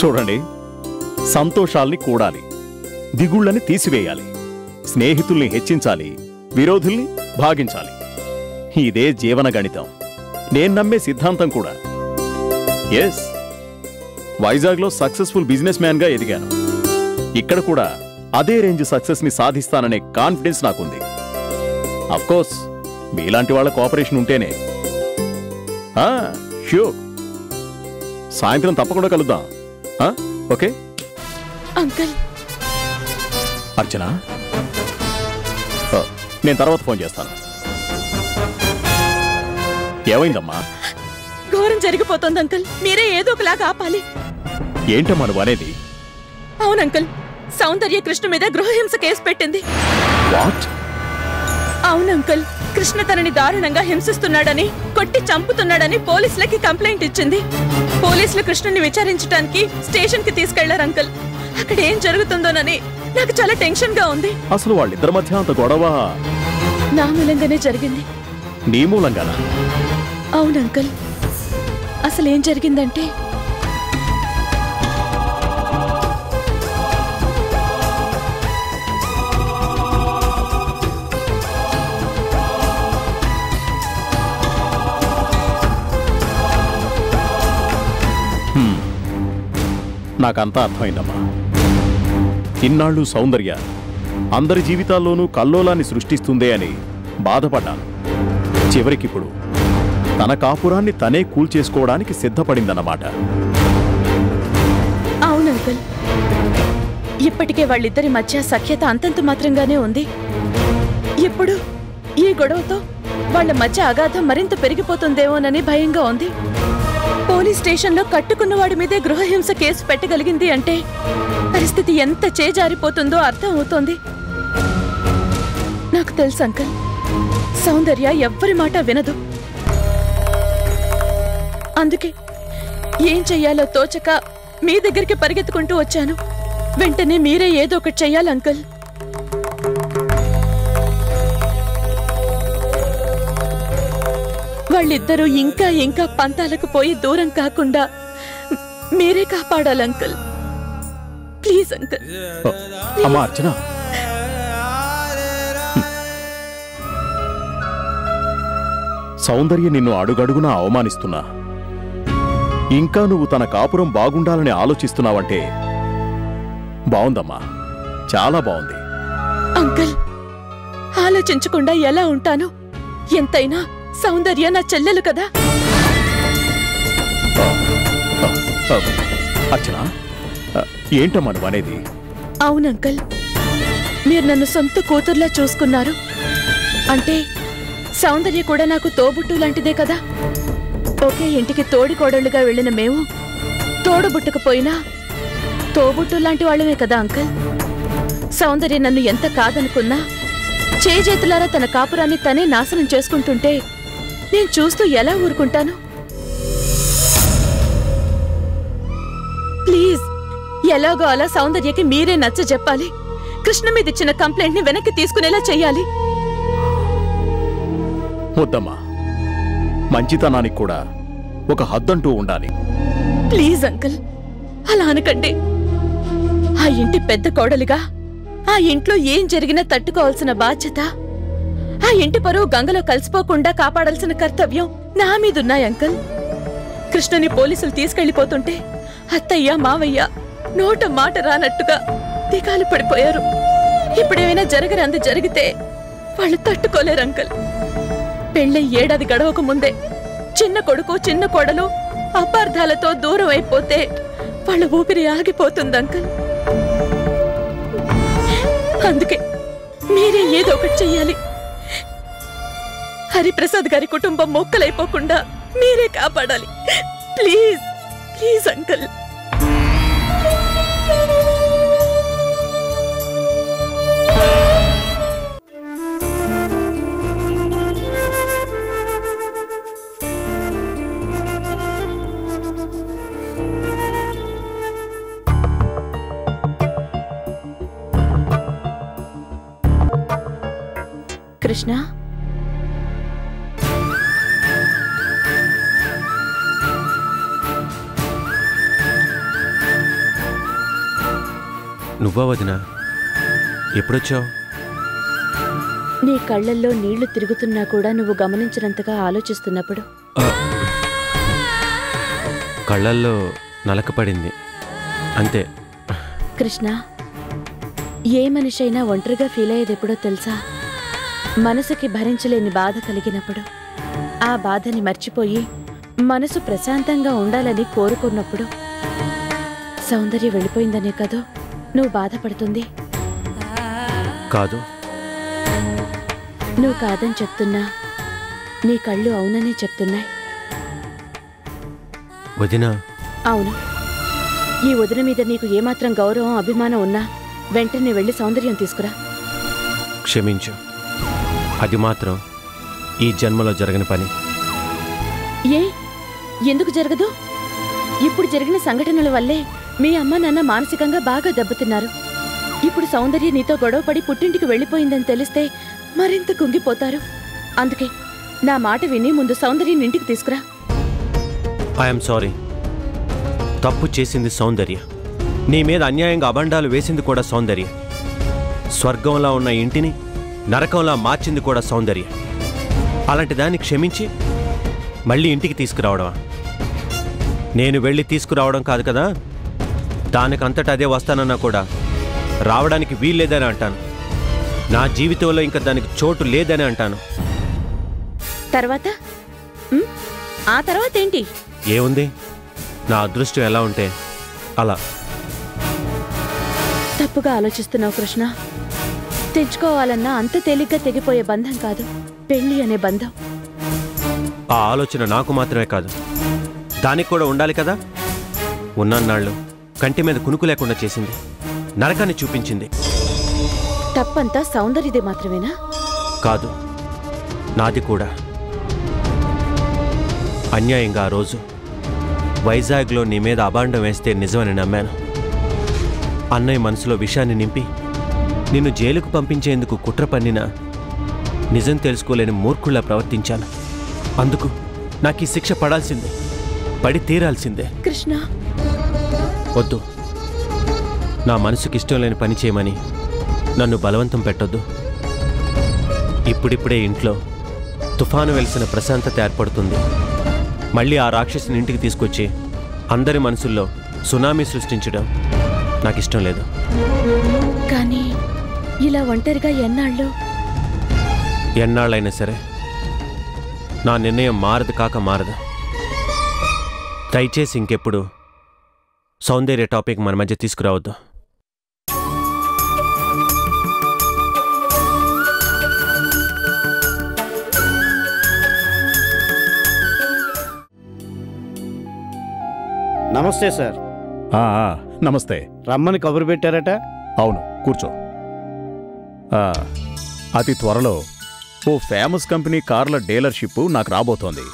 చూడండి, సంతోషాల్ని కూడాలి, దిగుళ్ళని తీసివేయాలి, స్నేహితుల్ని హెచ్చించాలి, విరోధుల్ని భాగించాలి. ఇదే జీవన గణితం, నేను నమ్మే సిద్ధాంతం కూడా. ఎస్, వైజాగ్లో సక్సెస్ఫుల్ బిజినెస్ మ్యాన్గా ఎదిగాను. ఇక్కడ కూడా అదే రేంజ్ సక్సెస్ని సాధిస్తాననే కాన్ఫిడెన్స్ నాకుంది. అఫ్కోర్స్ మీలాంటి వాళ్ళ కోఆపరేషన్ ఉంటేనే. ష్యూర్, సాయంత్రం తప్పకుండా కలుద్దాం. Okay uncle. అర్చన, నేను తర్వాత ఫోన్ చేస్తాను. ఏమైందమ్మా? ఘోరం జరిగిపోతుంది అంకుల్, మీరే ఏదో ఒకలాగా ఆపాలి. ఏంటమ్మా నువ్వు అనేది? అవును అంకుల్, సౌందర్య కృష్ణ మీద గృహహింస కేసు పెట్టింది. వాట్? అవును అంకుల్, కృష్ణ తనని దారుణంగా హింసిస్తున్నాడని, కొట్టి చంపుతున్నాడని పోలీసులకి కంప్లైంట్ ఇచ్చింది. పోలీసులు కృష్ణని విచారించడానికి స్టేషన్ కి తీసుకెళ్లారు అంకుల్. అక్కడ ఏం జరుగుతుందోనని నాకు చాలా టెన్షన్ గా ఉంది. అసలు వాళ్ళిద్దరి మధ్య అంత గొడవ నా మూలంగానే జరిగింది. నీ మూలంగానా? అవును అంకుల్. అసలేం జరిగిందంటే నాకంతా అర్థమైందమ్మా. ఇన్నాళ్ళు సౌందర్య అందరి జీవితాల్లోనూ కల్లోలాన్ని సృష్టిస్తుందే అని బాధపడ్డాను. చివరికిప్పుడు తన కాపురాన్ని తనే కూల్చేసుకోవడానికి సిద్ధపడిందన్నమాట. అవును అంకుల్, ఇప్పటికే వాళ్ళిద్దరి మధ్య సఖ్యత అంతంత మాత్రంగానే ఉంది. ఇప్పుడు ఈ గొడవతో వాళ్ళ మధ్య అగాధం మరింత పెరిగిపోతుందేమోనని భయంగా ఉంది. పోలీస్ స్టేషన్లో కట్టుకున్నవాడి మీదే గృహహింస కేసు పెట్టగలిగింది అంటే పరిస్థితి ఎంత చేజారిపోతుందో అర్థం అవుతోంది. నాకు తెలుసు అంకుల్, సౌందర్య ఎవ్వరి మాట వినదు. అందుకే ఏం చెయ్యాలో తోచక మీ దగ్గరికి పరిగెత్తుకుంటూ వచ్చాను. వెంటనే మీరే ఏదో ఒకటి చెయ్యాలి అంకుల్. వాళ్ళిద్దరూ ఇంకా ఇంకా పంతాలకు పోయి దూరం కాకుండా మీరే కాపాడాలి అంకుల్. Please uncle. అమ్మా అర్చన, సౌందర్య నిన్ను అడుగడుగునా అవమానిస్తున్నా ఇంకా నువ్వు తన కాపురం బాగుండాలని ఆలోచిస్తున్నావంటే బావుందమ్మా, చాలా బావుంది. అంకుల్, ఆలోచించకుండా ఎలా ఉంటాను? ఎంతైనా సౌందర్య నా చెల్లెలు కదా. అర్చన, ఏంటమ్మా నువ్వు అనేది? అవునంకల్, మీరు నన్ను సొంత కూతుర్లా చూసుకున్నారు అంటే సౌందర్య కూడా నాకు తోబుట్టు లాంటిదే కదా. ఒకే ఇంటికి తోడి కోడళ్లుగా వెళ్ళిన మేము తోడబుట్టకపోయినా తోబుట్టు లాంటి వాళ్ళమే కదా అంకల్. సౌందర్య నన్ను ఎంత కాదనుకున్నా చేజేతులారా తన కాపురాన్ని తనే నాశనం చేసుకుంటుంటే నేను చూస్తూ ఎలా ఊరుకుంటాను? ప్లీజ్, ఎలాగో అలా సౌందర్యకి మీరే నచ్చ చెప్పాలి. కృష్ణ మీద ఇచ్చిన కంప్లైంట్ ని వెనక్కి తీసుకునేలా చెయ్యాలి. వద్దమ్మా, మంచితనానికి కూడా ఒక హద్దంటూ ఉండాలి. ప్లీజ్ అంకుల్, అలా అనకండి. ఆ ఇంటి పెద్ద కోడలిగా ఆ ఇంట్లో ఏం జరిగినా తట్టుకోవాల్సిన బాధ్యత, ఆ ఇంటి పరువు గంగలో కలిసిపోకుండా కాపాడాల్సిన కర్తవ్యం నా మీదున్నాయి అంకుల్. కృష్ణని పోలీసులు తీసుకెళ్లిపోతుంటే అత్తయ్య మావయ్య నోట మాట రానట్టుగా దిగాలు పడిపోయారు. ఇప్పుడేమైనా జరగరంది జరిగితే వాళ్ళు తట్టుకోలేరు అంకుల్. పెళ్ళై ఏడాది గడవక ముందే చిన్న కొడుకు చిన్న కోడలు అపార్థాలతో దూరం అయిపోతే వాళ్ళ ఊపిరి ఆగిపోతుంది అంకుల్. అందుకే మీరే ఏదో ఒకటి చెయ్యాలి. హరిప్రసాద్ గారి కుటుంబం మొక్కలైపోకుండా మీరే కాపాడాలి. Please please uncle. కృష్ణ, నువ్వా వదినా? ఎప్పుడొచ్చావు? నీ కళ్ళల్లో నీళ్లు తిరుగుతున్నా కూడా నువ్వు గమనించినంతగా ఆలోచిస్తున్నప్పుడు. కళ్ళల్లో నలక పడింది అంతే. కృష్ణ, ఏ మనిషి అయినా ఒంటరిగా ఫీల్ అయ్యేది ఎప్పుడో తెలుసా? మనసుకి భరించలేని బాధ కలిగినప్పుడు. ఆ బాధని మర్చిపోయి మనసు ప్రశాంతంగా ఉండాలని కోరుకున్నప్పుడు. సౌందర్య వెళ్ళిపోయిందనే కదో నువ్వు బాధపడుతుంది. కాదు, నువ్వు కాదని చెప్తున్నా నీ కళ్ళు అవుననే చెప్తున్నాయి. వదినా? అవును. ఈ వదిన మీద నీకు ఏమాత్రం గౌరవం అభిమానం ఉన్నా వెంటనే వెళ్ళి సౌందర్యం తీసుకురా. క్షమించు, అది మాత్రం ఈ జన్మలో జరగని పని. ఎందుకు జరగదు? ఇప్పుడు జరిగిన సంఘటనల వల్లే మీ అమ్మ నాన్న మానసికంగా బాగా దెబ్బతిన్నారు. ఇప్పుడు సౌందర్య నీతో గొడవపడి పుట్టింటికి వెళ్ళిపోయిందని తెలిస్తే మరింత కుంగిపోతారు. అందుకే నా మాట విని ముందు సౌందర్యం ఇంటికి తీసుకురా. I'm sorry. తప్పు చేసింది సౌందర్య. నీ మీద అన్యాయంగా అబండాలు వేసింది కూడా సౌందర్య. స్వర్గంలా ఉన్న ఇంటిని నరకంలా మార్చింది కూడా సౌందర్య. అలాంటి దాన్ని క్షమించి మళ్ళీ ఇంటికి తీసుకురావడమా? నేను వెళ్ళి తీసుకురావడం కాదు కదా, దానికంతటా అదే వస్తానన్నా కూడా రావడానికి వీల్లేదని అంటాను. నా జీవితంలో ఇంకా దానికి చోటు లేదని అంటాను. తర్వాత ఆ తర్వాత ఏంటి? ఏముంది, నా అదృష్టం ఎలా ఉంటే అలా. తప్పుగా ఆలోచిస్తున్నావు కృష్ణ. తెంచుకోవాలన్నా అంత తేలిగ్గా తెగిపోయే బంధం కాదు పెళ్లి అనే బంధం. ఆ ఆలోచన నాకు మాత్రమే కాదు, దానికి కూడా ఉండాలి కదా. ఉన్నన్నాళ్ళు కంటి మీద కునుకు లేకుండా చేసింది, నరకాన్ని చూపించింది. తప్పంతా సౌందర్యదే మాత్రమేనా? కాదు, నాది కూడా. అన్యాయంగా ఆ రోజు వైజాగ్లో నీ మీద అబాండం వేస్తే నిజమని నమ్మాను. అన్నయ్య మనసులో విషాన్ని నింపి నిన్ను జైలుకు పంపించేందుకు కుట్ర పన్నినా నిజం తెలుసుకోలేని మూర్ఖుల్లా ప్రవర్తించాను. అందుకు నాకు ఈ శిక్ష పడాల్సిందే, పడి తీరాల్సిందే. కృష్ణ వద్దు, నా మనసుకి ఇష్టం లేని పని చేయమని నన్ను బలవంతం పెట్టొద్దు. ఇప్పుడిప్పుడే ఇంట్లో తుఫాను వెలిసిన ప్రశాంతత ఏర్పడుతుంది. మళ్ళీ ఆ రాక్షసుని ఇంటికి తీసుకొచ్చి అందరి మనసుల్లో సునామీ సృష్టించడం నాకు ఇష్టం లేదు. కానీ ఇలా ఒంటరిగా ఎన్నాళ్ళైనా సరే నా నిర్ణయం మారదు కాక మారదు. దయచేసి ఇంకెప్పుడు సౌందర్య టాపిక్ మన మధ్య తీసుకురావద్దు. నమస్తే సార్. నమస్తే. రమ్మని కబురు పెట్టారట? అవును, కూర్చో. అతి త్వరలో ఓ ఫేమస్ కంపెనీ కార్ల డీలర్షిప్ నాకు రాబోతోంది.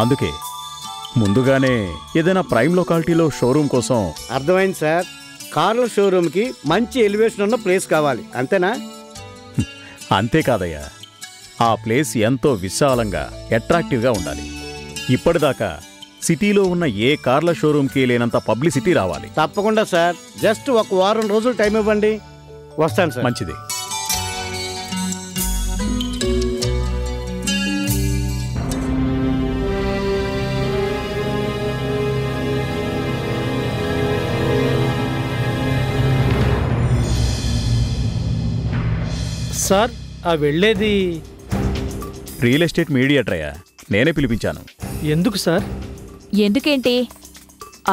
అందుకే ముందుగానే ఏదైనా ప్రైమ్ లొకాలిటీలో షోరూమ్ కోసం. అర్థమైంది సార్. కార్ల షోరూమ్కి మంచి ఎలివేషన్ ఉన్న ప్లేస్ కావాలి, అంతేనా? అంతేకాదయ్యా, ఆ ప్లేస్ ఎంతో విశాలంగా అట్రాక్టివ్గా ఉండాలి. ఇప్పటిదాకా సిటీలో ఉన్న ఏ కార్ల షోరూమ్కి లేనంత పబ్లిసిటీ రావాలి. తప్పకుండా సార్. జస్ట్ ఒక వారం రోజులు టైం ఇవ్వండి, వస్తాను సార్. మంచిది. సార్, ఆ వెళ్ళేది రియల్ ఎస్టేట్ మీడియేటరయ్యా, నేనే పిలిపించాను. ఎందుకు సార్? ఎందుకేంటి,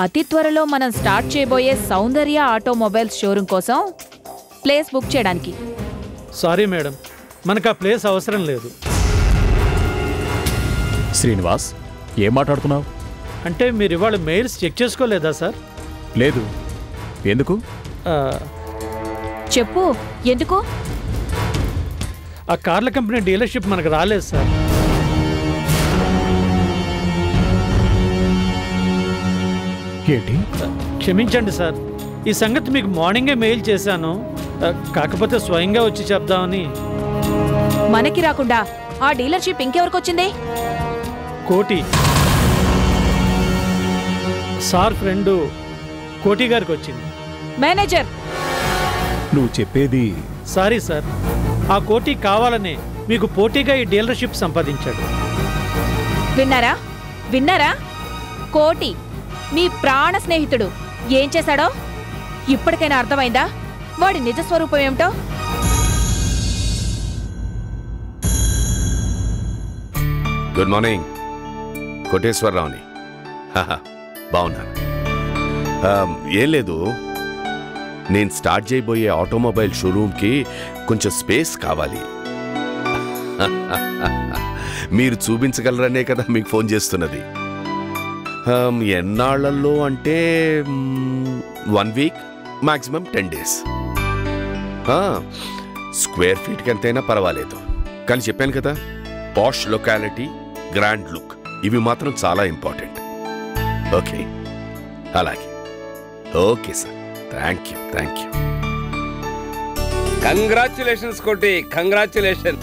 అతి త్వరలో మనం స్టార్ట్ చేయబోయే సౌందర్య ఆటోమొబైల్స్ షోరూమ్ కోసం ప్లేస్ బుక్ చేయడానికి. సారీ మేడం, మనకు ఆ ప్లేస్ అవసరం లేదు. శ్రీనివాస్, ఏం మాట్లాడుతున్నావు? అంటే మీరు ఇవాళ మెయిల్స్ చెక్ చేసుకోలేదా సార్? లేదు. ఎందుకు? చెప్పు, ఎందుకు? ఆ కార్ల కంపెనీ డీలర్షిప్ మనకు రాలేదు సార్. ఏంటి? క్షమించండి సార్, ఈ సంగతి మీకు మార్నింగే మెయిల్ చేశాను, కాకపోతే స్వయంగా వచ్చి చెప్దామని. మనకి రాకుండా ఆ డీలర్షిప్ ఇంకెవరికి వచ్చింది? కోటి సార్ ఫ్రెండు కోటి గారికి వచ్చింది. మేనేజర్, నువ్వు చెప్పేది? సారీ సార్, ఆ కోటి కావాలనే మీకు పోటీగా ఈ డీలర్షిప్ సంపాదించాడు. విన్నారా? కోటి మీ ప్రాణ స్నేహితుడు ఏం చేశాడో ఇప్పటికైనా అర్థమైందా? వాడి నిజ స్వరూపం ఏమిటో? గుడ్ మార్నింగ్, కోటేశ్వరరావుని. బాగున్నాను. ఏం లేదు, నేను స్టార్ట్ చేయబోయే ఆటోమొబైల్ షోరూమ్కి కొంచెం స్పేస్ కావాలి. మీరు చూపించగలరనే కదా మీకు ఫోన్ చేస్తున్నది. ఎన్నాళ్లలో అంటే 1 వీక్, మాక్సిమం 10 డేస్. స్క్వేర్ ఫీట్కి ఎంతైనా పర్వాలేదు, కానీ చెప్పాను కదా, పాష్ లొకాలిటీ, గ్రాండ్ లుక్, ఇవి మాత్రం చాలా ఇంపార్టెంట్. ఓకే, అలాగే. Okay sir, thank you. Congratulations కోటి, కంగ్రాచ్యులేషన్.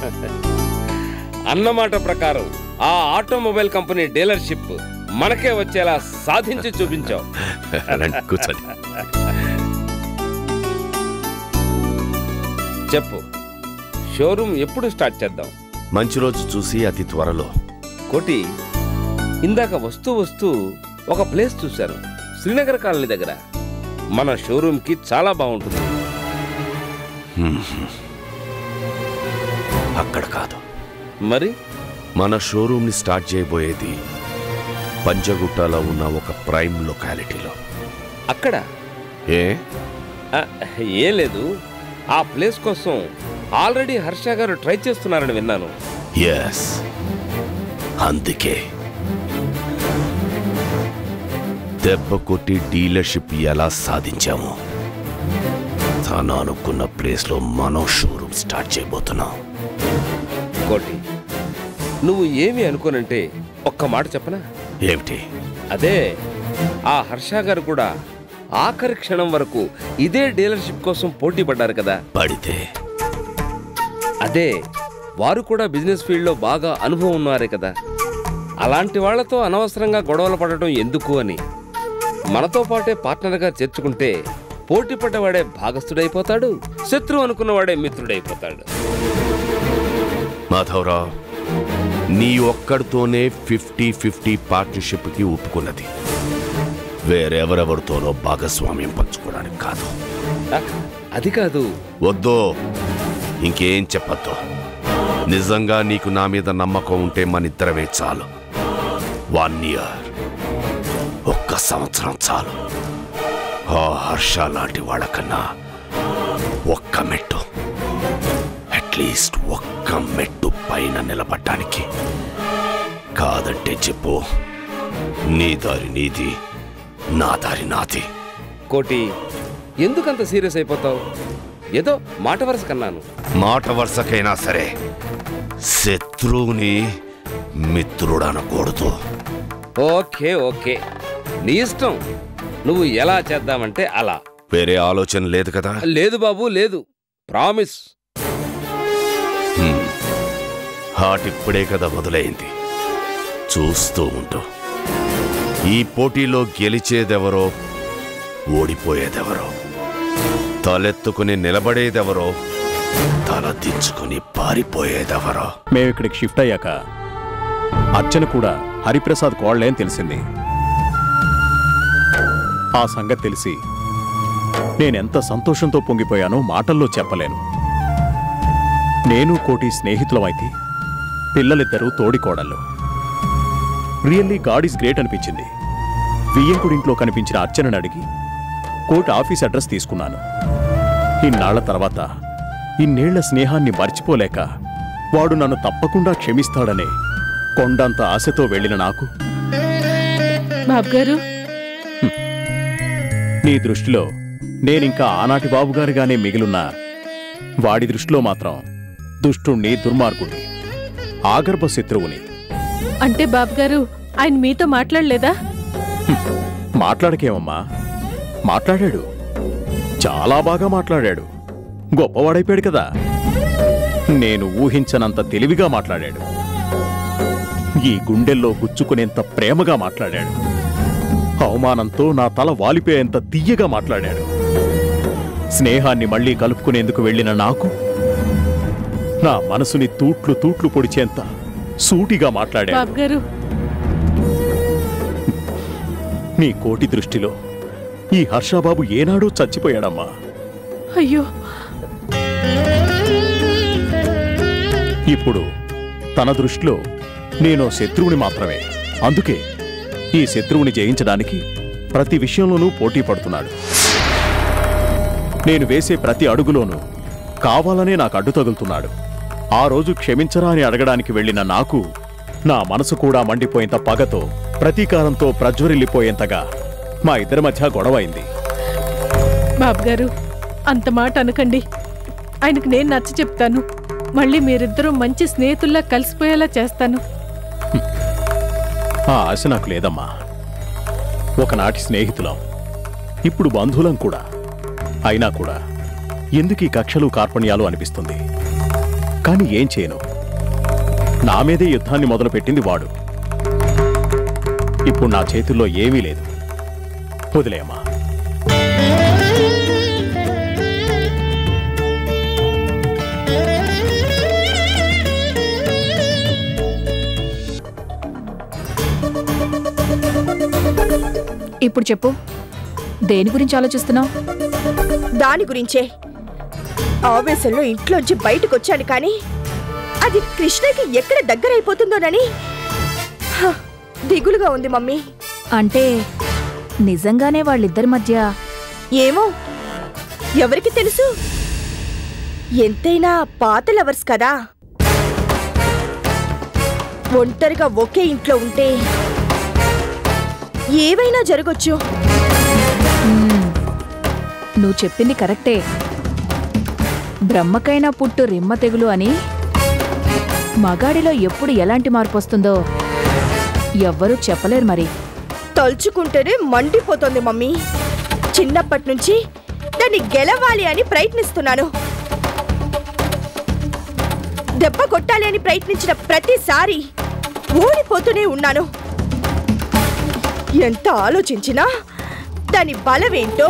అన్నమాట ప్రకారం ఆ ఆటోమొబైల్ కంపెనీ డీలర్షిప్ మనకే వచ్చేలా సాధించి చూపించావు. కూర్చోండి. చెప్పు, షోరూమ్ ఎప్పుడు స్టార్ట్ చేద్దాం? మంచి రోజు చూసి అతి త్వరలో. కోటి, ఇందాక వస్తూ ఒక ప్లేస్ చూశాను, శ్రీనగర్ కాలనీ దగ్గర. మన షోరూమ్కి చాలా బాగుంటుంది. అక్కడ కాదు. మరి మన షోరూమ్ని స్టార్ట్ చేయబోయేది పంజగుట్టలో ఉన్న ఒక ప్రైమ్ లొకాలిటీలో. అక్కడ ఏం లేదు, ఆ ప్లేస్ కోసం ఆల్రెడీ హర్ష గారు ట్రై చేస్తున్నారని విన్నాను. ఎస్, అందుకే దెబ్బ కొట్టి డీలర్షిప్ ఎలా సాధించాము, తను అనుకున్న ప్లేస్లో మనం షోరూమ్ స్టార్ట్ చేయబోతున్నాం. కోటి, నువ్వు ఏమి అనుకోనంటే ఒక్క మాట చెప్పనా? ఏమిటి? అదే, ఆ హర్ష గారు కూడా ఆఖరి క్షణం వరకు ఇదే డీలర్షిప్ కోసం పోటీ పడ్డారు కదా. పడితే అదే, వారు కూడా బిజినెస్ ఫీల్డ్లో బాగా అనుభవం ఉన్నారే కదా. అలాంటి వాళ్లతో అనవసరంగా గొడవలు పడటం ఎందుకు అని మనతో పాటే పార్ట్నర్గా చేర్చుకుంటే పోటీ పడ్డవాడే భాగస్థుడైపోతాడు, శత్రువు అనుకున్నవాడే మిత్రుడైపోతాడు. మాధవరావు, నీ ఒక్కడితోనే 50-50 పార్ట్నర్షిప్కి ఒప్పుకున్నది, వేరెవరెవరితోనో భాగస్వామ్యం పంచుకోవడానికి కాదు. అది కాదు. వద్దు, ఇంకేం చెప్పద్దు. నిజంగా నీకు నా మీద నమ్మకం ఉంటే మనిద్దరమే చాలు. 1 year, 1 సంవత్సరం చాలు. ఆ హర్ష లాంటి వాళ్ళకన్నా 1 మెట్టు, అట్లీస్ట్ 1 మెట్టు పైన నిలబడ్డానికి. కాదంటే చెప్పు, నీ దారి నీది, నా దారి నాది. కోటి, ఎందుకంత సీరియస్ అయిపోతావు? ఏదో మాట వరుస కన్నాను. మాట వరుసకైనా సరే శత్రువుని మిత్రుడనకూడదు. ఓకే, నీ ఇష్టం. నువ్వు ఎలా చేద్దామంటే అలా. వేరే ఆలోచన లేదు కదా? లేదు బాబు, లేదు. ప్రామిస్. హార్ట్ ఇప్పుడే కదా మొదలైంది. చూస్తూ ఉంటూ. ఈ పోటీలో గెలిచేదెవరో, ఓడిపోయేదెవరో, తలెత్తుకుని నిలబడేదెవరో, తల దించుకుని పారిపోయేదెవరో. మేమిక్కడికి షిఫ్ట్ అయ్యాక అర్చన కూడా హరిప్రసాద్ కోళ్లే అని తెలిసింది. ఆ సంగతి తెలిసి నేనెంత సంతోషంతో పొంగిపోయానో మాటల్లో చెప్పలేను. నేను కోటి స్నేహితులమైతే, పిల్లలిద్దరూ తోడికోడళ్ళు. రియల్లీ గాడ్ ఈజ్ గ్రేట్ అనిపించింది. వియ్యంకుడింట్లో కనిపించిన అర్చనని అడిగి కోటి ఆఫీస్ అడ్రస్ తీసుకున్నాను. ఇన్నాళ్ల తర్వాత ఇన్నేళ్ల స్నేహాన్ని మర్చిపోలేక వాడు నన్ను తప్పకుండా క్షమిస్తాడనే కొండంత ఆశతో వెళ్ళిన నాకు, బాబుగారు, నీ దృష్టిలో నేనింకా ఆనాటి బాబుగారిగానే మిగిలున్నా వాడి దృష్టిలో మాత్రం దుష్టుణ్ణి, దుర్మార్గుణ్ణి, ఆగర్భ శత్రువుని. అంటే బాబుగారు, ఆయన మీతో మాట్లాడలేదా? మాట్లాడకేమమ్మా, మాట్లాడాడు. చాలా బాగా మాట్లాడాడు. గొప్పవాడైపోయాడు కదా. నేను ఊహించనంత తెలివిగా మాట్లాడాడు. ఈ గుండెల్లో గుచ్చుకునేంత ప్రేమగా మాట్లాడాడు. అవమానంతో నా తల వాలిపోయేంత తీయగా మాట్లాడాడు. స్నేహాన్ని మళ్లీ కలుపుకునేందుకు వెళ్లిన నాకు నా మనసుని తూట్లు తూట్లు పొడిచేంత సూటిగా మాట్లాడాడు. బాబుగారు, నీ కోటి దృష్టిలో ఈ హర్షబాబు ఏనాడూ చచ్చిపోయాడమ్మా. అయ్యో, ఇప్పుడు తన దృష్టిలో నేను శత్రువుని మాత్రమే. అందుకే ఈ శత్రువుని జయించడానికి ప్రతి విషయంలోనూ పోటీ పడుతున్నాడు. నేను వేసే ప్రతి అడుగులోనూ కావాలనే నాకు అడ్డు తగులుతున్నాడు. ఆ రోజు క్షమించరా అని అడగడానికి వెళ్లిన నాకు నా మనసు కూడా మండిపోయేంత పగతో, ప్రతీకారంతో ప్రజ్వరిల్లిపోయేంతగా మా ఇద్దరి మధ్య గొడవైంది. బాబుగారు, అంత మాట అనకండి. ఆయనకు నేను నచ్చ చెప్తాను. మళ్ళీ మీరిద్దరూ మంచి స్నేహితుల్లా కలిసిపోయేలా చేస్తాను. ఆ ఆశ నాకు లేదమ్మా. ఒకనాటి స్నేహితులం, ఇప్పుడు బంధువులం కూడా. అయినా కూడా ఎందుకీ కక్షలు కార్పణ్యాలు అనిపిస్తుంది. కాని ఏం చేయను, నా మీదే యుద్ధాన్ని మొదలుపెట్టింది వాడు. ఇప్పుడు నా చేతుల్లో ఏమీ లేదు. వదిలేయమ్మా. ఇప్పుడు చెప్పు, దేని గురించి ఆలోచిస్తున్నావు? దాని గురించే. ఆవేశంలో ఇంట్లోంచి బయటకు వచ్చాను కానీ అది కృష్ణకి ఎక్కడ దగ్గరైపోతుందోనని దిగులుగా ఉంది మమ్మీ. అంటే నిజంగానే వాళ్ళిద్దరి మధ్య? ఏమో, ఎవరికి తెలుసు? ఎంతైనా పాత లవర్స్ కదా. ఒంటరిగా ఒకే ఇంట్లో ఉంటే ఏవైనా జరగొచ్చు. నువ్వు చెప్పింది కరెక్టే. బ్రహ్మకైనా పుట్టు రిమ్మ తెగులు అని. మగాడిలో ఎప్పుడు ఎలాంటి మార్పు వస్తుందో ఎవ్వరూ చెప్పలేరు. మరి తలుచుకుంటేనే మండిపోతోంది మమ్మీ. చిన్నప్పటి నుంచి దాన్ని గెలవాలి అని ప్రయత్నిస్తున్నాను. దెబ్బ కొట్టాలి అని ప్రయత్నించిన ప్రతిసారి ఓడిపోతూనే ఉన్నాను. ఎంత ఆలోచించినా దాని బలమేంటో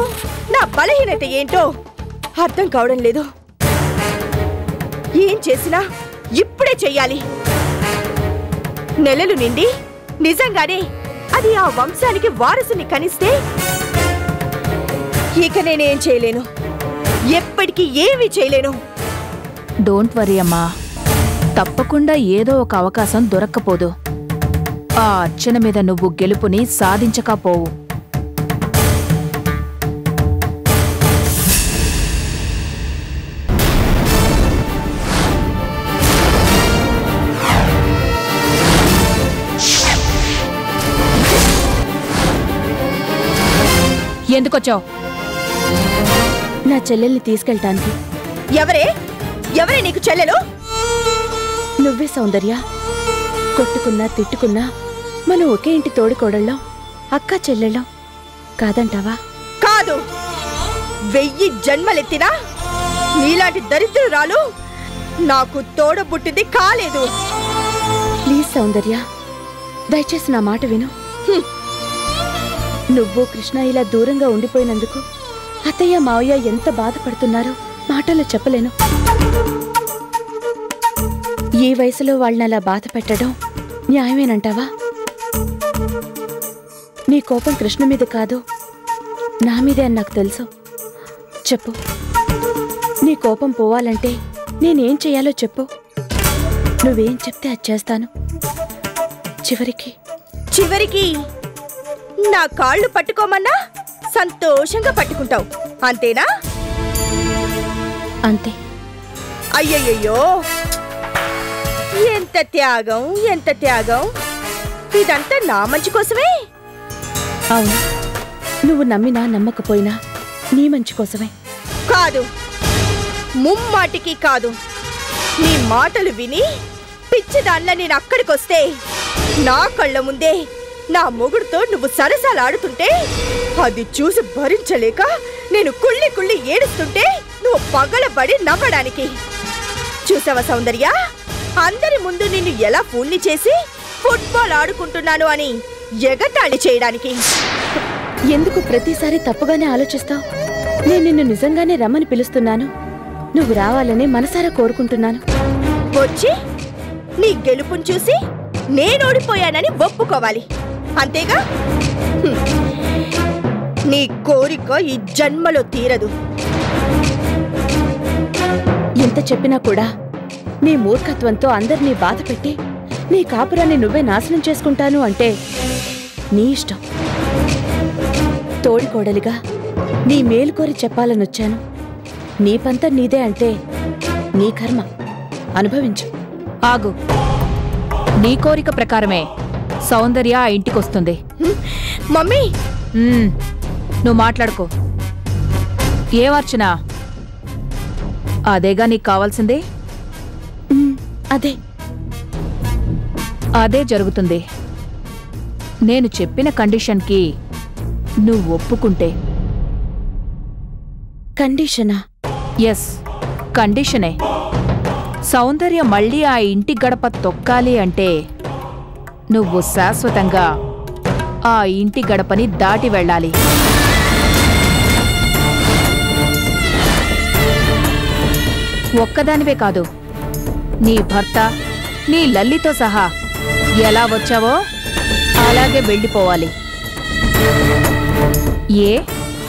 నా బలహీనత ఏంటో అర్థం కావడం లేదు. ఏం చేసినా ఇప్పుడే చెయ్యాలి. నెలలు నిండి నిజంగానే అది ఆ వంశానికి వారసుని కనిస్తే ఇక నేనేం చేయలేను. ఎప్పటికీ ఏమీ చేయలేను. డోంట్ వరీ అమ్మా, తప్పకుండా ఏదో ఒక అవకాశం దొరక్కపోదు. ఆ అర్చన మీద నువ్వు గెలుపుని సాధించకపోవు. ఎందుకొచ్చావు? నా చెల్లెల్ని తీసుకెళ్ళటానికి. ఎవరే ఎవరే నీకు చెల్లెలు? నువ్వే సౌందర్య. కొట్టుకున్నా తిట్టుకున్నా మనం ఒకే ఇంటి తోడుకోడళ్ళం, అక్క చెల్లెళ్ళం. కాదంటావా? కాదు. 1000 జన్మలెత్తినా నీలాంటి దరిద్రురాలు నాకు తోడబుట్టింది కాలేదు. ప్లీజ్ సౌందర్య, దయచేసి నా మాట విను. నువ్వు కృష్ణ ఇలా దూరంగా ఉండిపోయినందుకు అత్తయ్య మావయ్య ఎంత బాధపడుతున్నారో మాటల్లో చెప్పలేను. ఈ వయసులో వాళ్ళని అలా బాధ పెట్టడం న్యాయమేనంటావా? నీ కోపం కృష్ణ మీద కాదు, నా మీదే అని నాకు తెలుసు. చెప్పు, నీ కోపం పోవాలంటే నేనేం చెయ్యాలో చెప్పు. నువ్వేం చెప్తే అది చేస్తాను. చివరికి నా కాళ్ళు పట్టుకోమన్నా సంతోషంగా పట్టుకుంటావు, అంతేనా? అంతే. అయ్యయ్యో, ఎంత త్యాగం, ఎంత త్యాగం! ఇదంతా నా మంచి కోసమే. అవును, నువ్వు నమ్మినా నమ్మకపోయినా నీ మంచి కోసమే. కాదు, ముమ్మాటికి కాదు. నీ మాటలు విని పిచ్చిదాన్లా నేను అక్కడికొస్తే నా కళ్ళ ముందే నా మొగుడుతో నువ్వు సరసాలాడుతుంటే అది చూసి భరించలేక నేను కుళ్ళి కుళ్ళి ఏడుస్తుంటే నువ్వు పగలబడి నవ్వడానికి. చూసావా సౌందర్య, అందరి ముందు నిన్ను ఎలా ఫూల్ని చేసి ఫుట్బాల్ ఆడుకుంటున్నాను అని ఎగతాళి చేయడానికి. ఎందుకు ప్రతిసారి తప్పుగానే ఆలోచిస్తావు? నేను నిన్ను నిజంగానే రమ్మని పిలుస్తున్నాను. నువ్వు రావాలని మనసారా కోరుకుంటున్నాను. వచ్చి నీ గెలుపుని చూసి నేను ఓడిపోయానని ఒప్పుకోవాలి, అంతేగా? నీ కోరిక ఈ జన్మలో తీరదు. ఎంత చెప్పినా కూడా నీ మూర్ఖత్వంతో అందరినీ బాధ పెట్టి నీ కాపురాన్ని నువ్వే నాశనం చేసుకుంటాను అంటే నీ ఇష్టం. తోడికోడలిగా నీ మేలు కోరి చెప్పాలనొచ్చాను. నీ పంత నీదే అంటే నీ కర్మ, అనుభవించు. ఆగు. నీ కోరిక ప్రకారమే సౌందర్య ఆ ఇంటికొస్తుంది. మమ్మీ, నువ్వు మాట్లాడుకో. ఏమర్చనా, అదేగా నీకు కావాల్సిందే? అదే జరుగుతుంది. నేను చెప్పిన కండిషన్కి నువ్వు ఒప్పుకుంటే. కండిషనా? ఎస్, కండిషనే. సౌందర్య మళ్ళీ ఆ ఇంటి గడప తొక్కాలి అంటే నువ్వు శాశ్వతంగా ఆ ఇంటి గడపని దాటి వెళ్ళాలి. ఒక్కదానివే కాదు, నీ భర్త, నీ లల్లితో సహా ఎలా వచ్చావో అలాగే వెళ్ళిపోవాలి.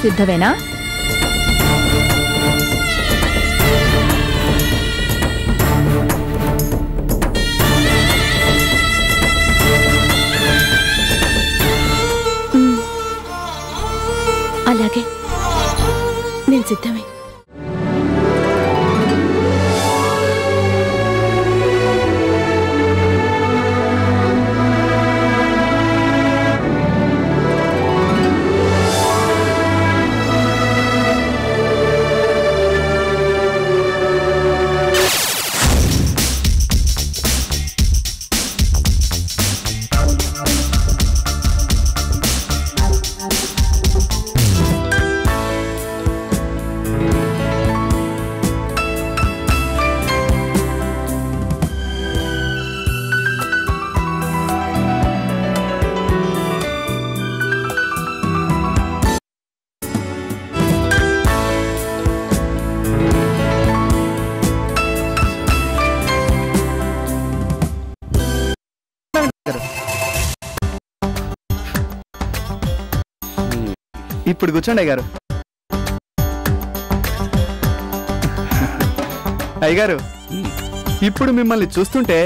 సిద్ధమేనా? అలాగే, నేను సిద్ధమే. ఇప్పుడు కూర్చోండి అయ్యగారు. అయ్యగారు, ఇప్పుడు మిమ్మల్ని చూస్తుంటే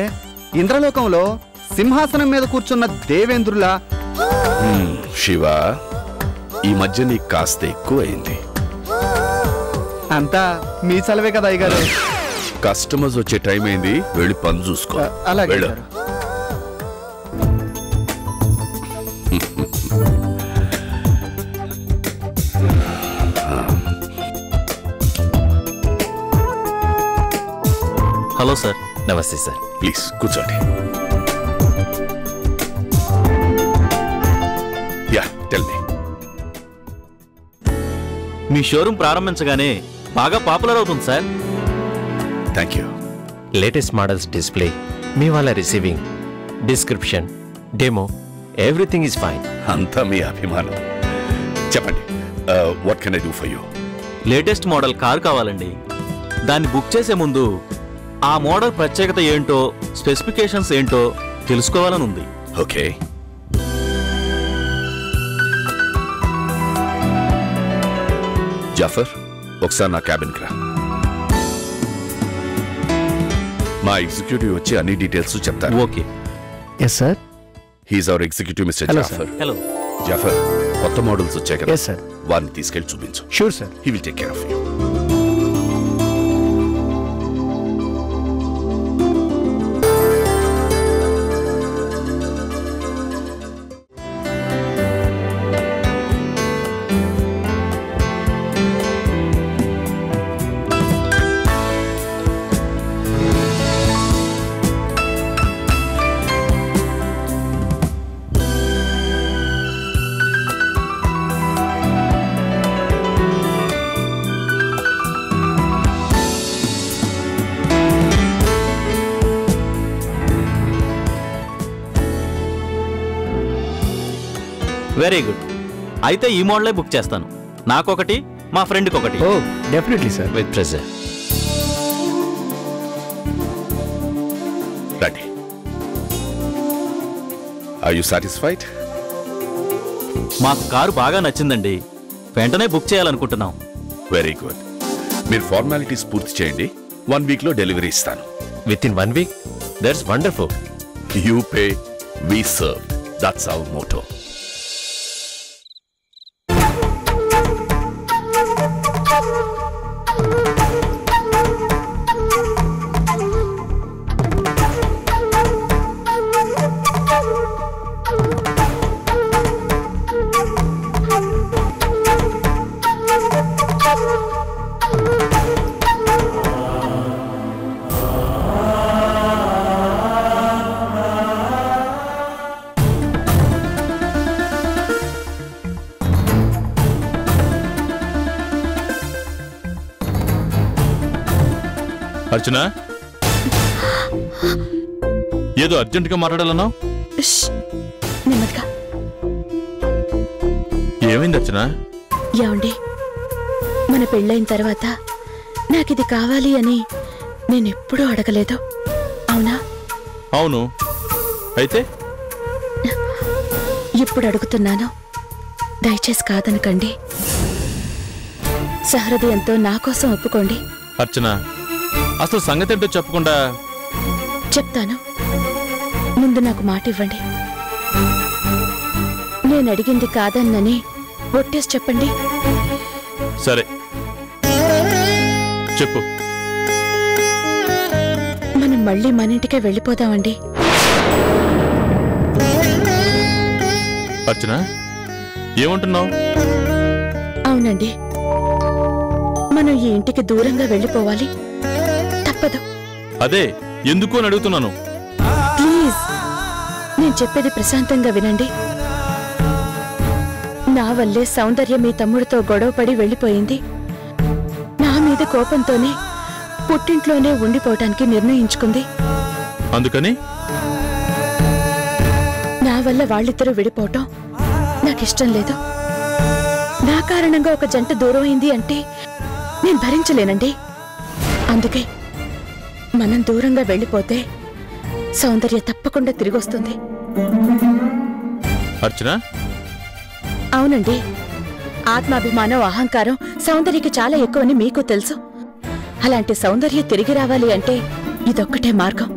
ఇంద్రలోకంలో సింహాసనం మీద కూర్చున్న దేవేంద్రులా. శివ, ఈ మధ్య నీకు కాస్త ఎక్కువైంది. అంతా మీ చలవే కదా అయ్యగారు. కస్టమర్స్ వచ్చే టైం అయింది, వెళ్ళి పని చూసుకో. అలాగే. Hello sir. నమస్తే సార్. ప్లీజ్ కూర్చోండి. Yeah, tell me. మీ షోరూమ్ ప్రారంభించగానే బాగా పాపులర్ అవుతుంది sir. Thank you. Latest models display, మీ వాళ్ళ receiving, description, demo, everything is fine. అంతా మీ అభిమానం. చెప్పండి, what can I do for you? Latest model car కావాలండి. దాన్ని బుక్ చేసే ముందు ఆ మోడల్ ప్రత్యేకత ఏంటో, స్పెసిఫికేషన్స్ ఏంటో తెలుసుకోవాలని ఉంది. ఓకే. జాఫర్, ఒకసారి నా క్యాబిన్కి రా. మా ఎగ్జిక్యూటివ్ వచ్చి అన్ని డీటెయిల్స్ చెప్తారు. Okay. Yes sir. He is our executive mister Jafar. Hello Jafar, కొత్త మోడల్స్ వచ్చాయి కదా? Yes sir. వారిని తీసుకెళ్ళి చూపించు. Sure sir. He will take care of you. Very good. అయితే ఈ మోడలే బుక్ చేస్తాను. నాకొకటి, మా ఫ్రెండ్కి ఒకటి. Oh definitely sir. With pleasure. Ready. Are you satisfied? మాకు కారు బాగా నచ్చిందండి. వెంటనే బుక్ చేయాలనుకుంటున్నాం. Very good. మీరు ఫార్మాలిటీస్ పూర్తి చేయండి. 1 వీక్ లో డెలివరీ ఇస్తాను. Within 1 week? That's wonderful. You pay, we serve. That's our motto. Archana, ఏదో అర్జెంటుగా మాట్లాడాలన్నావు? నెమ్మదిగా. ఏమైంది అర్చన? ఏమండి, మన పెళ్ళైన తర్వాత నాకిది కావాలి అని నేనెప్పుడూ అడగలేదు, అవునా? అవును. అయితే ఇప్పుడు అడుగుతున్నాను, దయచేసి కాదనకండి. సహృదయంతో నా కోసం ఒప్పుకోండి. అర్చన, అసలు సంగతి ఏంటో చెప్పకుండా. చెప్తాను, ముందు నాకు మాట ఇవ్వండి. నేను అడిగింది కాదన్నని ఒట్టేసి చెప్పండి. సరే చెప్పు. మనం మళ్ళీ మన ఇంటికే వెళ్ళిపోదామండి. అర్చన, ఏమంటున్నావు? అవునండి, మనం ఈ ఇంటికి దూరంగా వెళ్ళిపోవాలి, తప్పదు. అదే ఎందుకు అని అడుగుతున్నాను. ప్లీజ్, నేను చెప్పేది ప్రశాంతంగా వినండి. నా వల్లే సౌందర్య మీ తమ్ముడితో గొడవపడి వెళ్ళిపోయింది. నా మీద కోపంతోనే పుట్టింట్లోనే ఉండిపోవటానికి నిర్ణయించుకుంది. అందుకని నా వల్ల వాళ్ళిద్దరూ విడిపోవటం నాకిష్టం లేదు. నా కారణంగా ఒక జంట దూరం అయింది అంటే నేను భరించలేనండి. అందుకే మనం దూరంగా వెళ్ళిపోతే సౌందర్య తప్పకుండా తిరిగొస్తుంది. అర్చన, అవునండి, ఆత్మాభిమానం, అహంకారం సౌందర్యకి చాలా ఎక్కువని మీకు తెలుసు. అలాంటి సౌందర్య తిరిగి రావాలి అంటే ఇదొక్కటే మార్గం.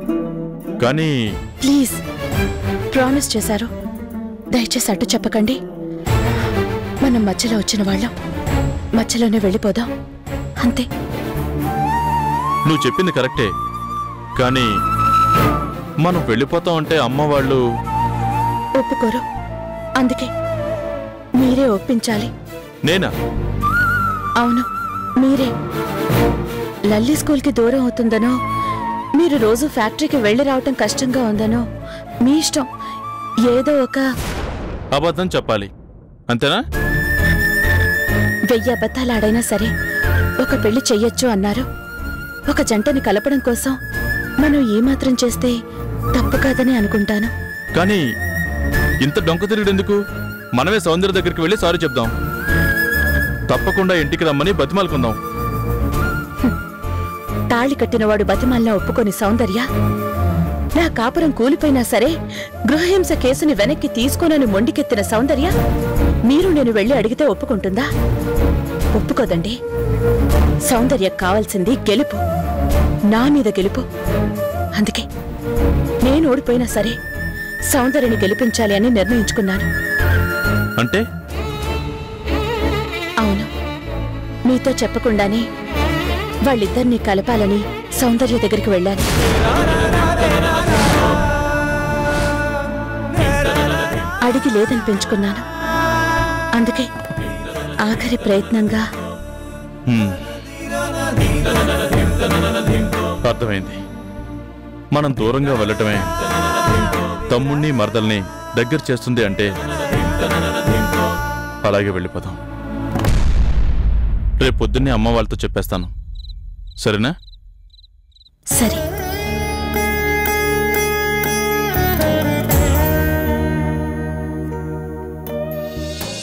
కానీ ప్లీజ్, ప్రామిస్ చేశారు, దయచేసి అడ్డు చెప్పకండి. మనం మధ్యలో వచ్చిన వాళ్ళం, మధ్యలోనే వెళ్ళిపోదాం, అంతే. నువ్వు చెప్పింది కరెక్టే, కానీ మనం వెళ్ళిపోతాం అంటే అమ్మ వాళ్ళు ఒప్పుకోరు. అందుకే మీరే ఒప్పించాలి. నేనా? అవును, మీరే. లల్లి స్కూల్కి దూరం అవుతుందనో, మీరు రోజు ఫ్యాక్టరీకి వెళ్లి రావటం కష్టంగా ఉందనో మీ ఇష్టం. ఏదో ఒక అబద్ధం చెప్పాలి, అంతేనా? 1000 అబద్ధాలాడైనా సరే ఒక పెళ్లి చెయ్యొచ్చు అన్నారు. ఒక జంటని కలపడం కోసం మనం ఏమాత్రం చేస్తే తప్పు కాదని అనుకుంటాను. కానీ ఇంత డొంక తిరుగుడెందుకు? మనమే సౌందర్య దగ్గరికి వెళ్ళి సారీ చెప్దాం. తప్పకుండా ఇంటికి రమ్మని బతిమాలుకుందాం. తాళి కట్టినవాడు బతిమాల్లా ఒప్పుకొని సౌందర్య నా కాపురం కూలిపోయినా సరే గృహహింస కేసుని వెనక్కి తీసుకోనని మొండికెత్తిన సౌందర్య మీరు నేను వెళ్లి అడిగితే ఒప్పుకుంటుందా? ఒప్పుకోదండి. సౌందర్యకు కావాల్సింది గెలుపు, నా మీద గెలుపు. అందుకే నేను ఓడిపోయినా సరే సౌందర్యని గెలిపించాలి అని నిర్ణయించుకున్నాను. అంటే? అవును, మీతో చెప్పకుండానే వాళ్ళిద్దరినీ కలపాలని సౌందర్య దగ్గరికి వెళ్ళాను. అడిగి లేదని పెంచుకున్నాను. అందుకే ఆఖరి ప్రయత్నంగా. అర్థమైంది. మనం దూరంగా వెళ్ళటమే తమ్ముణ్ణి మరదల్ని దగ్గర చేస్తుంది అంటే అలాగే వెళ్ళిపోతాం. రేపు పొద్దున్నే అమ్మ వాళ్ళతో చెప్పేస్తాను, సరేనా? సరే.